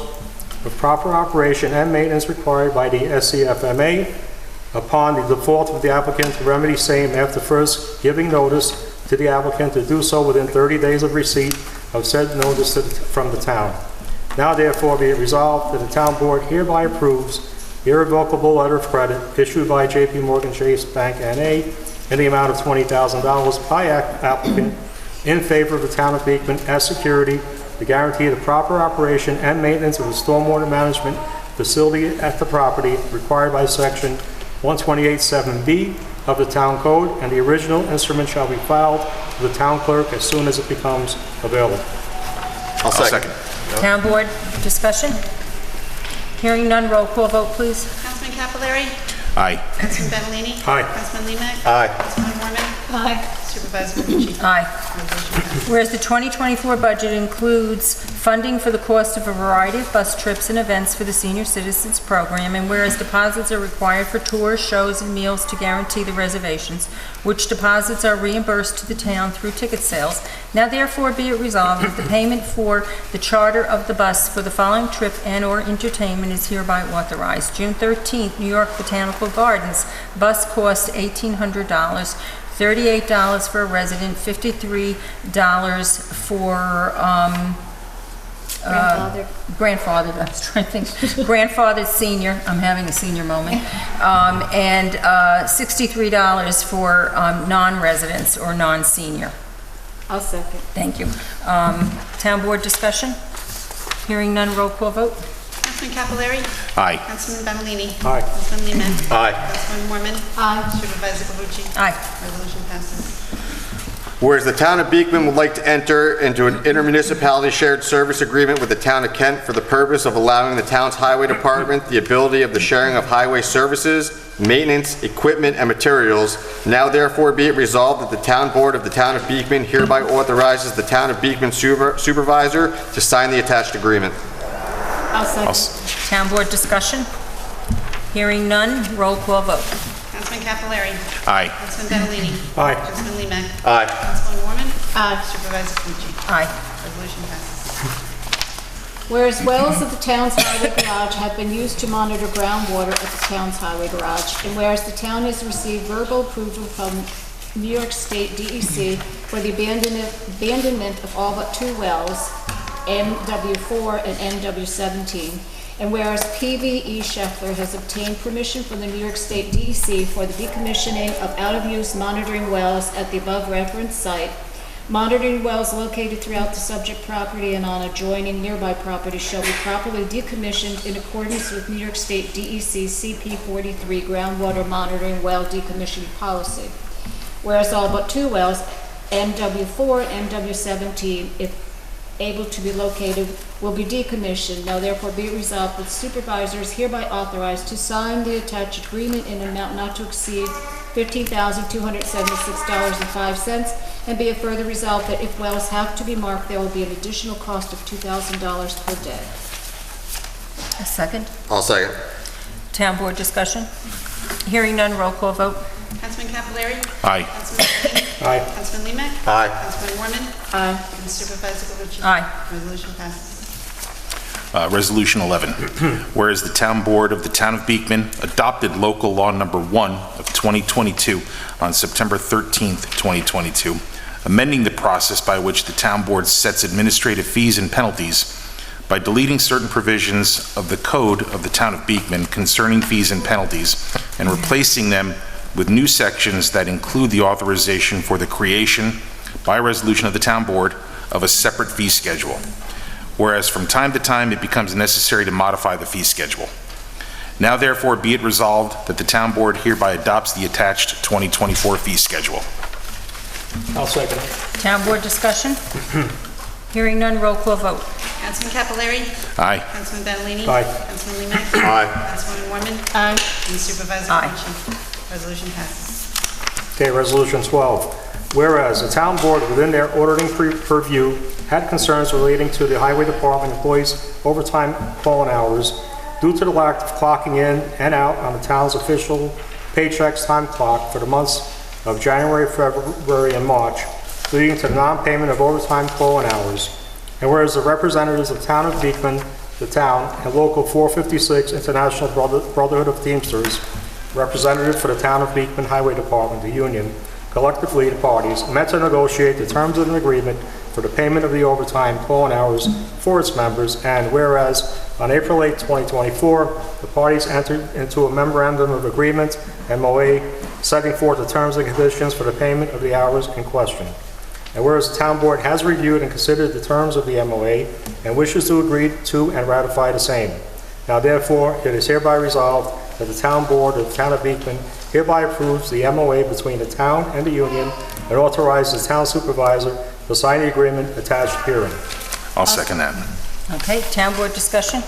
of proper operation and maintenance required by the SCFMA, upon the default of the applicant to remedy same after first giving notice to the applicant to do so within 30 days of receipt of said notice from the town. Now therefore be it resolved that the town board hereby approves the irrevocable letter of credit issued by J.P. Morgan Chase Bank N.A. in the amount of $20,000 by applicant in favor of the town of Beekman as security to guarantee the proper operation and maintenance of the stormwater management facility at the property required by section 128.7B of the town code, and the original instrument shall be filed with the town clerk as soon as it becomes available. I'll second. Town board discussion? Hearing none, roll call vote, please. Councilman Capelleri? Aye. Councilman Badalini? Aye. Councilman Limak? Aye. Councilwoman Warman? Aye. Supervisor Calucci? Aye. Resolution passes. Whereas the 2024 budget includes funding for the cost of a variety of bus trips and events for the Senior Citizens Program, and whereas deposits are required for tours, shows, and meals to guarantee the reservations, which deposits are reimbursed to the town through ticket sales, now therefore be it resolved that the payment for the charter of the bus for the following trip and/or entertainment is hereby authorized. June 13th, New York Botanical Gardens, bus cost $1,800. $38 for a resident, $53 for grandfathered, I was trying to think, grandfathered senior, I'm having a senior moment, and $63 for non-residents or non-senior. I'll second. Thank you. Town board discussion? Hearing none, roll call vote. Councilman Capelari. Aye. Councilman Benalini. Aye. Councilman Lehman. Aye. Councilman Mormon. Aye. Supervisor Cavucci. Aye. Resolution passes. Whereas the town of Beekman would like to enter into an intermunicipality shared service agreement with the town of Kent for the purpose of allowing the town's highway department the ability of the sharing of highway services, maintenance, equipment, and materials, now therefore be it resolved that the town board of the town of Beekman hereby authorizes the town of Beekman supervisor to sign the attached agreement. I'll second. Town board discussion? Hearing none, roll call vote. Councilman Capelari. Aye. Councilman Benalini. Aye. Councilman Lehman. Aye. Councilman Mormon. Aye. Supervisor Cavucci. Aye. Resolution passes. Whereas wells of the town's highway garage have been used to monitor groundwater at the town's highway garage, and whereas the town has received verbal approval from New York State DEC for the abandonment of all but 2 wells, MW4 and MW17, and whereas PVE Scheffler has obtained permission from the New York State DEC for the decommissioning of out-of-use monitoring wells at the above referenced site, monitoring wells located throughout the subject property and on adjoining nearby properties shall be properly decommissioned in accordance with New York State DEC CP 43 groundwater monitoring well decommissioning policy. Whereas all but 2 wells, MW4 and MW17, if able to be located, will be decommissioned. Now therefore be it resolved that the supervisor is hereby authorized to sign the attached agreement in an amount not to exceed $15,276.05, and be it further resolved that if wells have to be marked, there will be an additional cost of $2,000 per day. A second. I'll second. Town board discussion? Hearing none, roll call vote. Councilman Capelari. Aye. Councilman Benalini. Aye. Councilman Lehman. Aye. Councilman Mormon. Aye. And Supervisor Cavucci. Aye. Resolution passes. Resolution 11. Whereas the town board of the town of Beekman adopted local law number 1 of 2022 on September 13th, 2022, amending the process by which the town board sets administrative fees and penalties by deleting certain provisions of the code of the town of Beekman concerning fees and penalties and replacing them with new sections that include the authorization for the creation by resolution of the town board of a separate fee schedule. Whereas from time to time it becomes necessary to modify the fee schedule. Now therefore be it resolved that the town board hereby adopts the attached 2024 fee schedule. I'll second it. Town board discussion? Hearing none, roll call vote. Councilman Capelari. Aye. Councilman Benalini. Aye. Councilman Lehman. Aye. Councilman Mormon. Aye. And Supervisor Aye. Cavucci. Resolution passes. Okay, Resolution 12. Whereas the town board, within their auditing purview, had concerns relating to the highway department employees' overtime call-in hours due to the lack of clocking in and out on the town's official paychecks time clock for the months of January, February, and March, leading to the non-payment of overtime call-in hours. And whereas the representatives of the town of Beekman, the town, and Local 456 International Brotherhood of Teamsters, representative for the town of Beekman Highway Department, the union, collectively the parties, met to negotiate the terms of an agreement for the payment of the overtime call-in hours for its members, and whereas on April 8, 2024, the parties entered into a memorandum of agreement, MOA, setting forth the terms and conditions for the payment of the hours in question. And whereas the town board has reviewed and considered the terms of the MOA and wishes to agree to and ratify the same. Now therefore, it is hereby resolved that the town board of the town of Beekman hereby approves the MOA between the town and the union and authorizes the town supervisor to sign the agreement attached herein. I'll second that. Okay, town board discussion?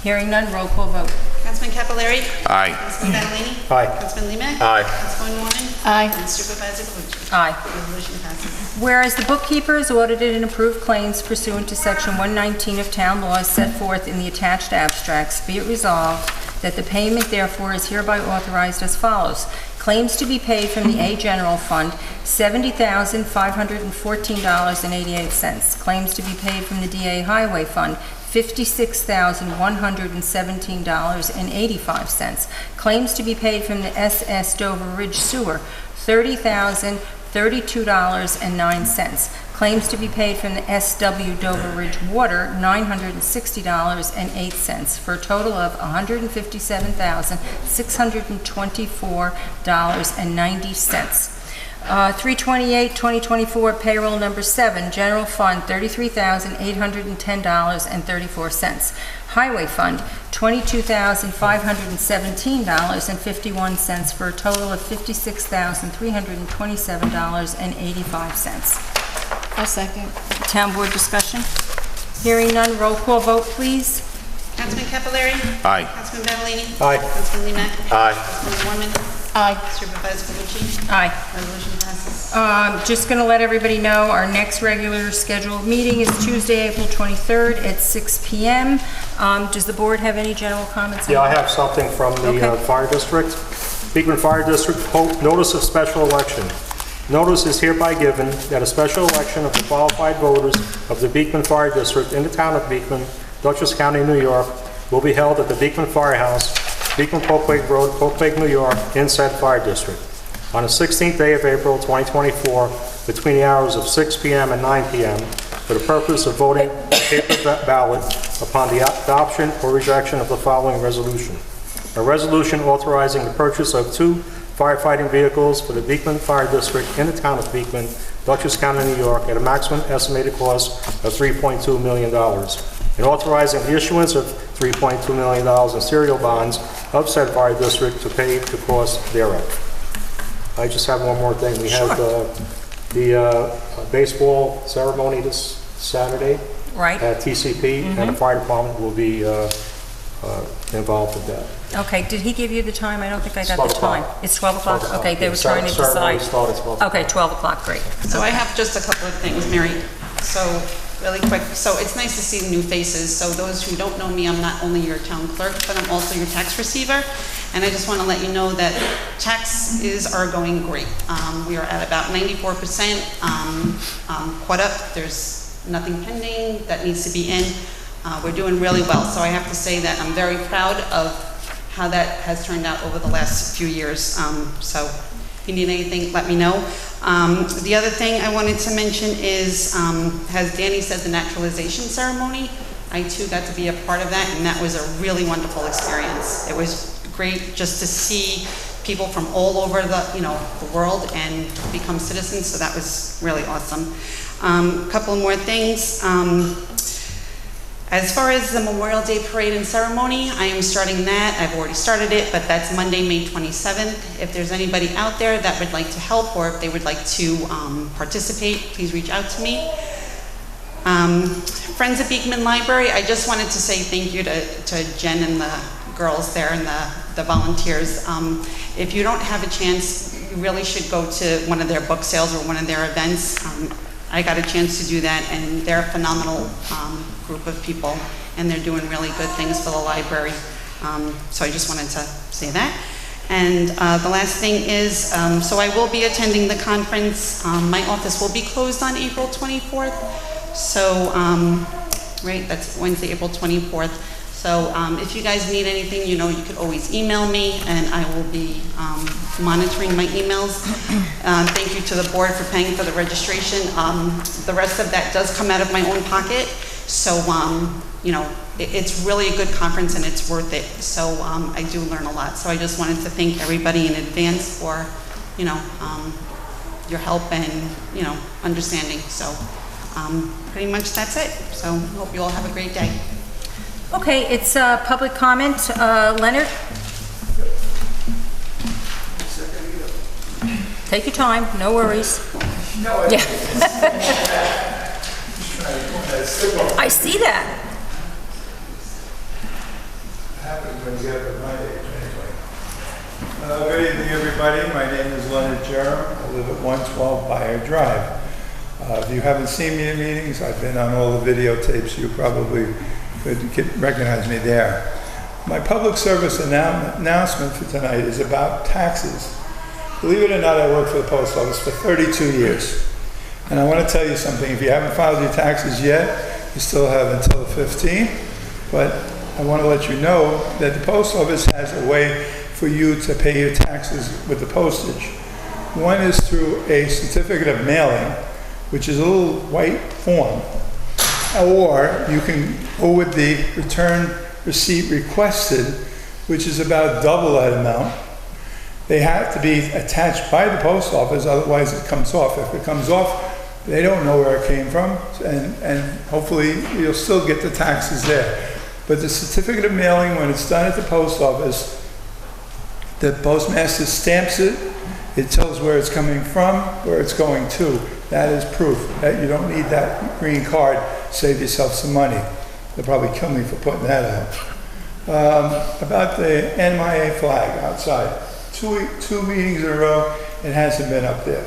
Hearing none, roll call vote. Councilman Capelari. Aye. Councilman Benalini. Aye. Councilman Lehman. Aye. Councilman Mormon. Aye. And Supervisor Cavucci. Aye. Resolution passes. Whereas the bookkeeper has audited and approved claims pursuant to Section 119 of town laws set forth in the attached abstracts, be it resolved that the payment therefore is hereby authorized as follows. Claims to be paid from the A General Fund, $70,514.88. Claims to be paid from the DA Highway Fund, $56,117.85. Claims to be paid from the SS Dover Ridge Sewer, $30,032.09. Claims to be paid from the SW Dover Ridge Water, $960.08, for a total of $157,624.90. 3/28/2024 payroll number 7, general fund, $33,810.34. Highway fund, $22,517.51 for a total of $56,327.85. I'll second. Town board discussion? Hearing none, roll call vote, please. Councilman Capelari. Aye. Councilman Battaglia. Aye. Councilman Lee-Mack. Aye. Councilman Warman. Aye. Supervisor Calucci. Aye. Resolution passes. Just going to let everybody know, our next regular scheduled meeting is Tuesday, April 23rd at 6 PM. Does the board have any general comments? Yeah, I have something from the Okay. Fire District. Beekman Fire District, notice of special election. Notice is hereby given that a special election of the qualified voters of the Beekman Fire District in the town of Beekman, Dutchess County, New York, will be held at the Beekman Firehouse, Beekman Polkway Road, Polkway, New York, in said fire district, on the 16th day of April 2024, between the hours of 6 p.m. and 9 p.m., for the purpose of voting paper ballot upon the adoption or rejection of the following resolution. A resolution authorizing the purchase of 2 firefighting vehicles for the Beekman Fire District in the town of Beekman, Dutchess County, New York, at a maximum estimated cost of $3.2 million, and authorizing the issuance of $3.2 million in serial bonds of said fire district to pay the cost thereof. I just have one more thing. We have the baseball ceremony this Saturday Right. at TCP, and the fire department will be involved with that. Okay, did he give you the time? I don't think I got 12 the time. o'clock. It's 12 o'clock? 12 o'clock. Okay, they were trying to Ceremony decide. started at 12 o'clock. Okay, 12 o'clock, great. So I have just a couple of things, Mary. So, really quick, so it's nice to see new faces. So those who don't know me, I'm not only your town clerk, but I'm also your tax receiver. And I just want to let you know that taxes are going great. We are at about 94% caught up. There's nothing pending that needs to be in. We're doing really well. So I have to say that I'm very proud of how that has turned out over the last few years. So if you need anything, let me know. The other thing I wanted to mention is, as Danny said, the naturalization ceremony. I too got to be a part of that, and that was a really wonderful experience. It was great just to see people from all over the world and become citizens. So that was really awesome. A couple more things. As far as the Memorial Day Parade and Ceremony, I am starting that. I've already started it, but that's Monday, May 27th. If there's anybody out there that would like to help, or if they would like to participate, please reach out to me. Friends of Beekman Library, I just wanted to say thank you to Jen and the girls there and the volunteers. If you don't have a chance, you really should go to one of their book sales or one of their events. I got a chance to do that, and they're a phenomenal group of people, and they're doing really good things for the library. So I just wanted to say that. And the last thing is, so I will be attending the conference. My office will be closed on April 24th. So, right, that's Wednesday, April 24th. So if you guys need anything, you could always email me, and I will be monitoring my emails. Thank you to the board for paying for the registration. The rest of that does come out of my own pocket. So, it's really a good conference, and it's worth it. So I do learn a lot. So I just wanted to thank everybody in advance for, your help and, understanding. So pretty much that's it. So hope you all have a great day. Okay, it's public comment. Leonard? Take your time, no worries. Yeah. I see that. Happens when you get up at my age, anyway. Good evening, everybody. My name is Leonard Jerem. I live at 112 Bayer Drive. If you haven't seen me in meetings, I've been on all the videotapes. You probably could recognize me there. My public service announcement for tonight is about taxes. Believe it or not, I worked for the post office for 32 years. And I want to tell you something. If you haven't filed your taxes yet, you still have until the 15th. But I want to let you know that the post office has a way for you to pay your taxes with the postage. One is through a certificate of mailing, which is a little white form. Or you can go with the return receipt requested, which is about double that amount. They have to be attached by the post office, otherwise it comes off. If it comes off, they don't know where it came from, and hopefully you'll still get the taxes there. But the certificate of mailing, when it's done at the post office, the postmaster stamps it, it tells where it's coming from, where it's going to. That is proof that you don't need that green card. Save yourself some money. They'll probably kill me for putting that out. About the NMIA flag outside. Two meetings in a row, it hasn't been up there.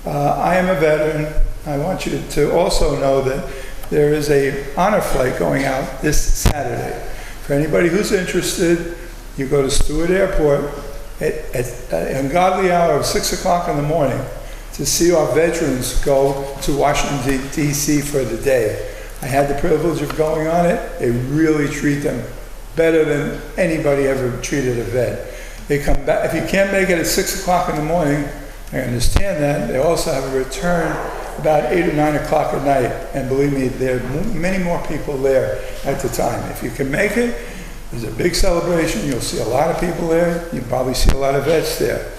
I am a veteran. I want you to also know that there is a honor flight going out this Saturday. For anybody who's interested, you go to Stewart Airport at an ungodly hour of 6 o'clock in the morning to see our veterans go to Washington, D.C. for the day. I had the privilege of going on it. They really treat them better than anybody ever treated a vet. They come back, if you can't make it at 6 o'clock in the morning, I understand that. They also have a return about 8 or 9 o'clock at night. And believe me, there are many more people there at the time. If you can make it, there's a big celebration. You'll see a lot of people there. You'll probably see a lot of vets there.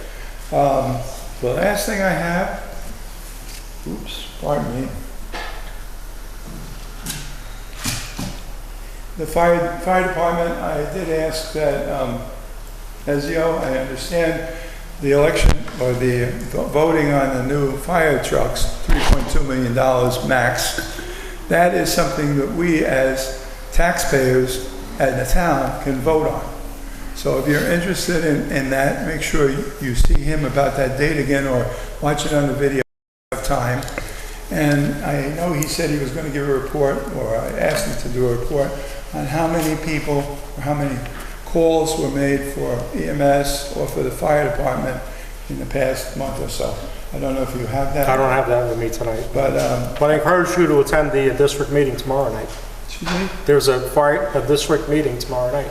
The last thing I have, oops, pardon me. The fire department, I did ask that, Ezio, I understand the election or the voting on the new fire trucks, $3.2 million max. That is something that we as taxpayers at the town can vote on. So if you're interested in that, make sure you see him about that date again or watch it on the video time. And I know he said he was going to give a report, or I asked him to do a report on how many people or how many calls were made for EMS or for the fire department in the past month or so. I don't know if you have that. I don't have that with me tonight. But I encourage you to attend the district meeting tomorrow night. Excuse me? There's a district meeting tomorrow night.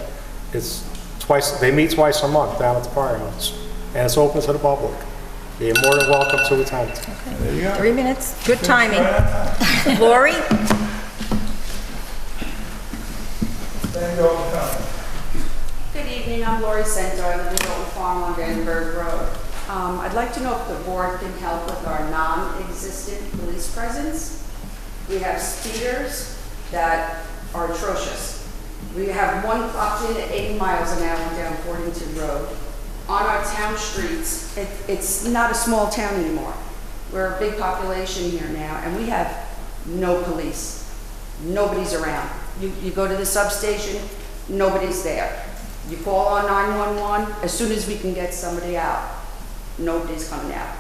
It's twice, they meet twice a month down at the firehouse. And it's open to the public. You're more than welcome to attend. Okay. There you go. 3 minutes. Good timing. Lori? Thank you all for coming. Good evening, I'm Lori Center. I live in Dalton Farm on Vandenberg Road. I'd like to know if the board can help with our non-existent police presence. We have speeders that are atrocious. We have one clocked in at 80 miles an hour down Fordington Road. On our town streets, it's not a small town anymore. We're a big population here now, and we have no police. Nobody's around. You go to the substation, nobody's there. You call on 911, as soon as we can get somebody out, nobody's coming out.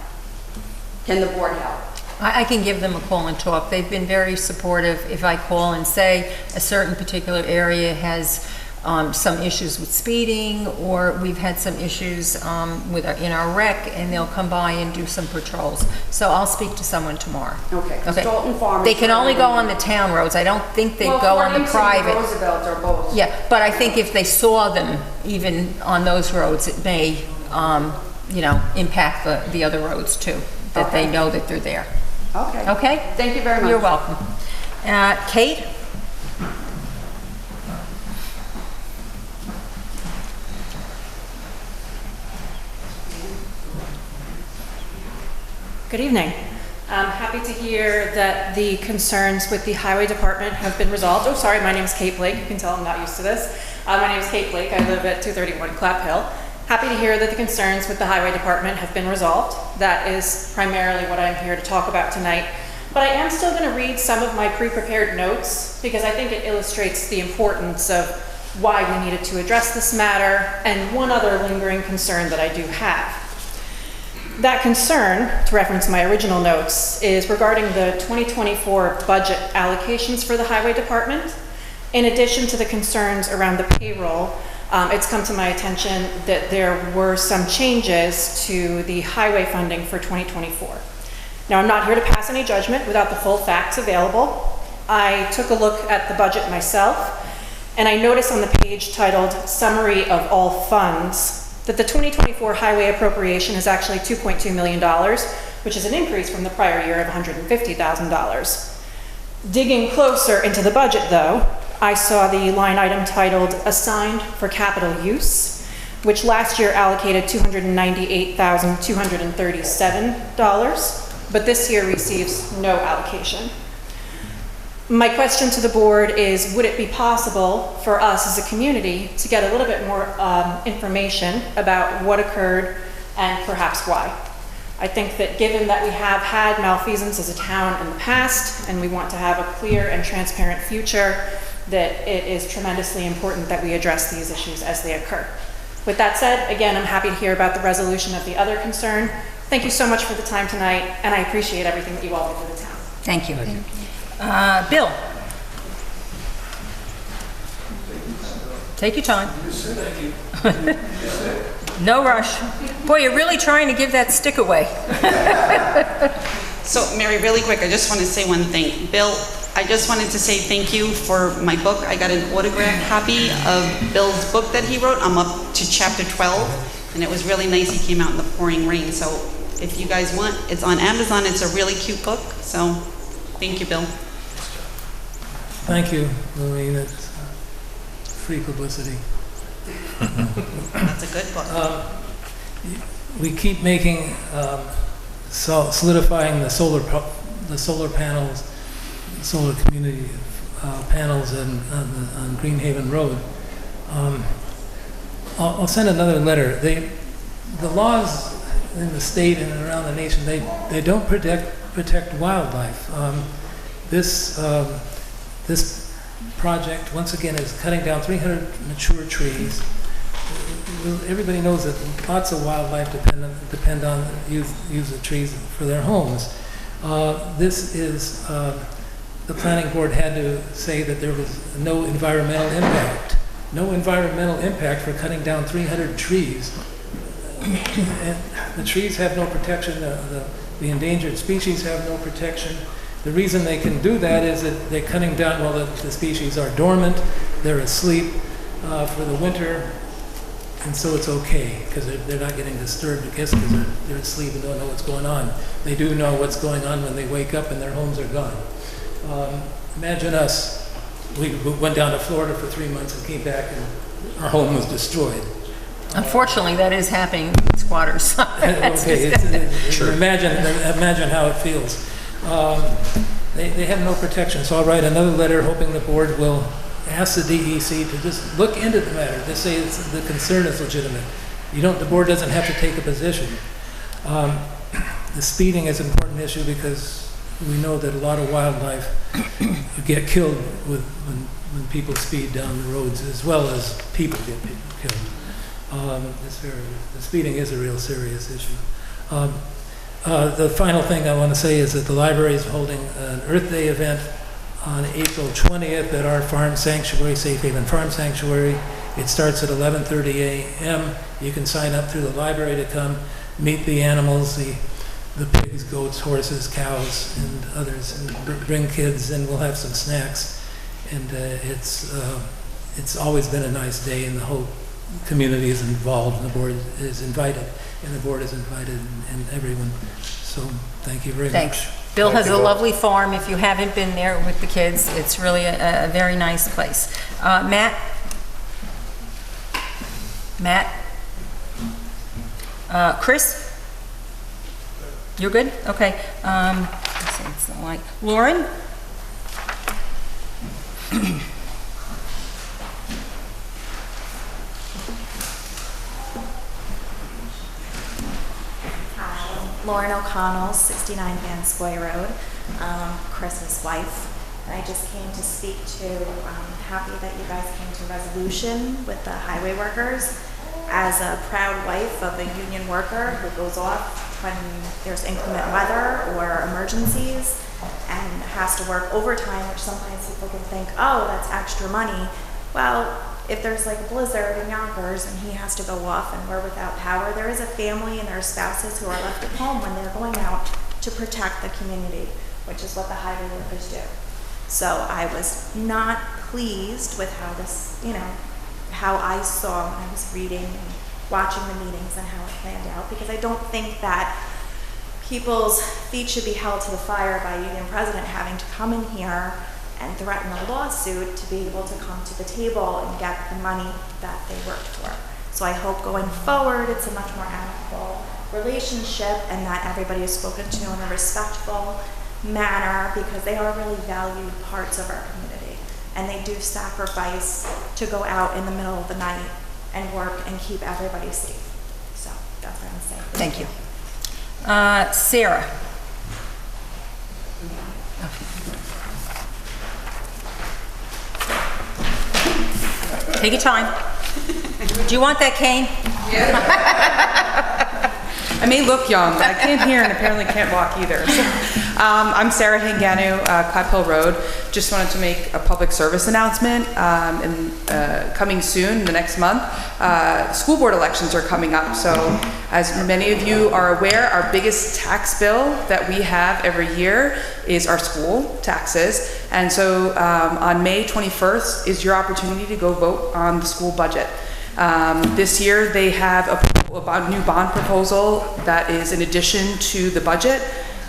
Can the board help? I can give them a call and talk. They've been very supportive. If I call and say a certain particular area has some issues with speeding, or we've had some issues in our rec, and they'll come by and do some patrols. So I'll speak to someone tomorrow. Okay. Dalton Farm. They can only go on the town roads. I don't think they go on the private. Well, Roosevelt are both. Yeah, but I think if they saw them even on those roads, it may, impact the other roads too, that they know that they're there. Okay. Okay? Thank you very much. You're welcome. Kate? Good evening. I'm happy to hear that the concerns with the highway department have been resolved. Oh, sorry, my name is Kate Blake. You can tell I'm not used to this. My name is Kate Blake. I live at 231 Clap Hill. Happy to hear that the concerns with the highway department have been resolved. That is primarily what I'm here to talk about tonight. But I am still going to read some of my pre-prepared notes because I think it illustrates the importance of why we needed to address this matter and one other lingering concern that I do have. That concern, to reference my original notes, is regarding the 2024 budget allocations for the highway department. In addition to the concerns around the payroll, it's come to my attention that there were some changes to the highway funding for 2024. Now, I'm not here to pass any judgment without the full facts available. I took a look at the budget myself, and I noticed on the page titled Summary of All Funds that the 2024 highway appropriation is actually $2.2 million, which is an increase from the prior year of $150,000. Digging closer into the budget, though, I saw the line item titled Assigned for Capital Use, which last year allocated $298,237, but this year receives no allocation. My question to the board is, would it be possible for us as a community to get a little bit more information about what occurred and perhaps why? I think that given that we have had malfeasance as a town in the past and we want to have a clear and transparent future, that it is tremendously important that we address these issues as they occur. With that said, again, I'm happy to hear about the resolution of the other concern. Thank you so much for the time tonight, and I appreciate everything that you all do for the town. Thank you. Bill? Take your time. No rush. Boy, you're really trying to give that stick away. So, Mary, really quick, I just want to say one thing. Bill, I just wanted to say thank you for my book. I got an autographed copy of Bill's book that he wrote. I'm up to chapter 12, and it was really nice. He came out in the pouring rain. So if you guys want, it's on Amazon. It's a really cute book. So thank you, Bill. Thank you, Lorraine. It's free publicity. That's a good book. We keep making, solidifying the solar panels, solar community panels on Greenhaven Road. I'll send another letter. The laws in the state and around the nation, they don't protect wildlife. This project, once again, is cutting down 300 mature trees. Everybody knows that lots of wildlife depend on use of trees for their homes. This is, the planning board had to say that there was no environmental impact. No environmental impact for cutting down 300 trees. And the trees have no protection, the endangered species have no protection. The reason they can do that is that they're cutting down while the species are dormant, they're asleep for the winter, and so it's okay, because they're not getting disturbed, I guess, because they're asleep and don't know what's going on. They do know what's going on when they wake up and their homes are gone. Imagine us. We went down to Florida for 3 months and came back and our home was destroyed. Unfortunately, that is happening with squatters. Okay, imagine how it feels. They have no protection, so I'll write another letter hoping the board will ask the DEC to just look into the matter, to say the concern is legitimate. The board doesn't have to take a position. The speeding is an important issue because we know that a lot of wildlife get killed when people speed down the roads, as well as people get killed. The speeding is a real serious issue. The final thing I want to say is that the library is holding an Earth Day event on April 20th at our farm sanctuary, Safe Haven Farm Sanctuary. It starts at 11:30 a.m. You can sign up through the library to come meet the animals, the pigs, goats, horses, cows, and others, and bring kids, and we'll have some snacks. And it's always been a nice day, and the whole community is involved, and the board is invited, and everyone. So thank you very much. Thanks. Bill has a lovely farm. If you haven't been there with the kids, it's really a very nice place. Matt? Chris? You're good? Okay. Let's see, it's not like Lauren? Lauren O'Connell, 69 Vanscoy Road, Chris's wife. And I just came to speak to, I'm happy that you guys came to a resolution with the highway workers. As a proud wife of a union worker who goes off when there's inclement weather or emergencies and has to work overtime, which sometimes people can think, oh, that's extra money. Well, if there's like a blizzard in Yonkers and he has to go off and we're without power, there is a family and there are spouses who are left at home when they're going out to protect the community, which is what the highway workers do. So I was not pleased with how this, how I saw when I was reading and watching the meetings and how it planned out, because I don't think that people's feet should be held to the fire by a union president having to come in here and threaten a lawsuit to be able to come to the table and get the money that they worked for. So I hope going forward, it's a much more amicable relationship and that everybody is spoken to in a respectful manner, because they are really valued parts of our community. And they do sacrifice to go out in the middle of the night and work and keep everybody safe. So that's what I'm saying. Thank you. Sarah. Take your time. Do you want that cane? I may look young, but I can't hear and apparently can't walk either. So, I'm Sarah Hanganu, Clap Hill Road. Just wanted to make a public service announcement. Coming soon, the next month, school board elections are coming up. So as many of you are aware, our biggest tax bill that we have every year is our school taxes. And so on May 21st is your opportunity to go vote on the school budget. This year they have a new bond proposal that is in addition to the budget,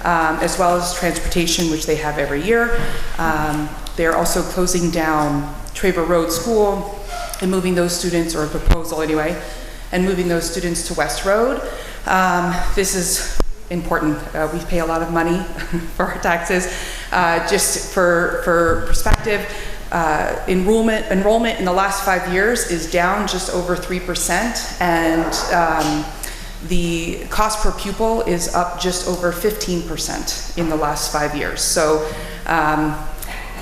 as well as transportation, which they have every year. They're also closing down Traver Road School and moving those students, or a proposal anyway, and moving those students to West Road. This is important. We pay a lot of money for our taxes. Just for perspective, enrollment in the last 5 years is down just over 3%, and the cost per pupil is up just over 15% in the last 5 years. So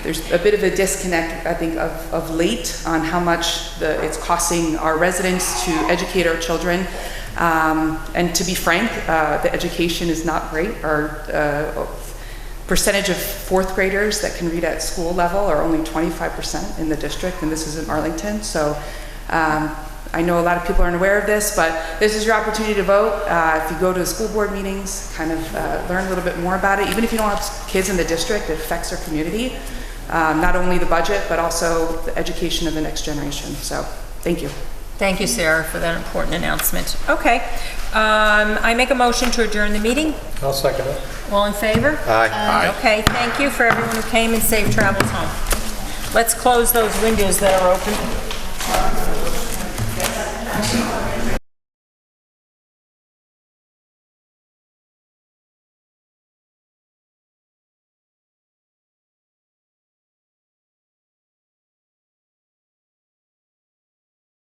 there's a bit of a disconnect, I think, of late on how much it's costing our residents to educate our children. And to be frank, the education is not great. Our percentage of fourth graders that can read at school level are only 25% in the district, and this is in Arlington. So I know a lot of people aren't aware of this, but this is your opportunity to vote. If you go to the school board meetings, kind of learn a little bit more about it. Even if you don't have kids in the district, it affects our community. Not only the budget, but also the education of the next generation. So thank you. Thank you, Sarah, for that important announcement. Okay. I make a motion to adjourn the meeting. I'll second it. All in favor? Aye. Okay, thank you for everyone who came, and safe travels home. Let's close those windows that are open.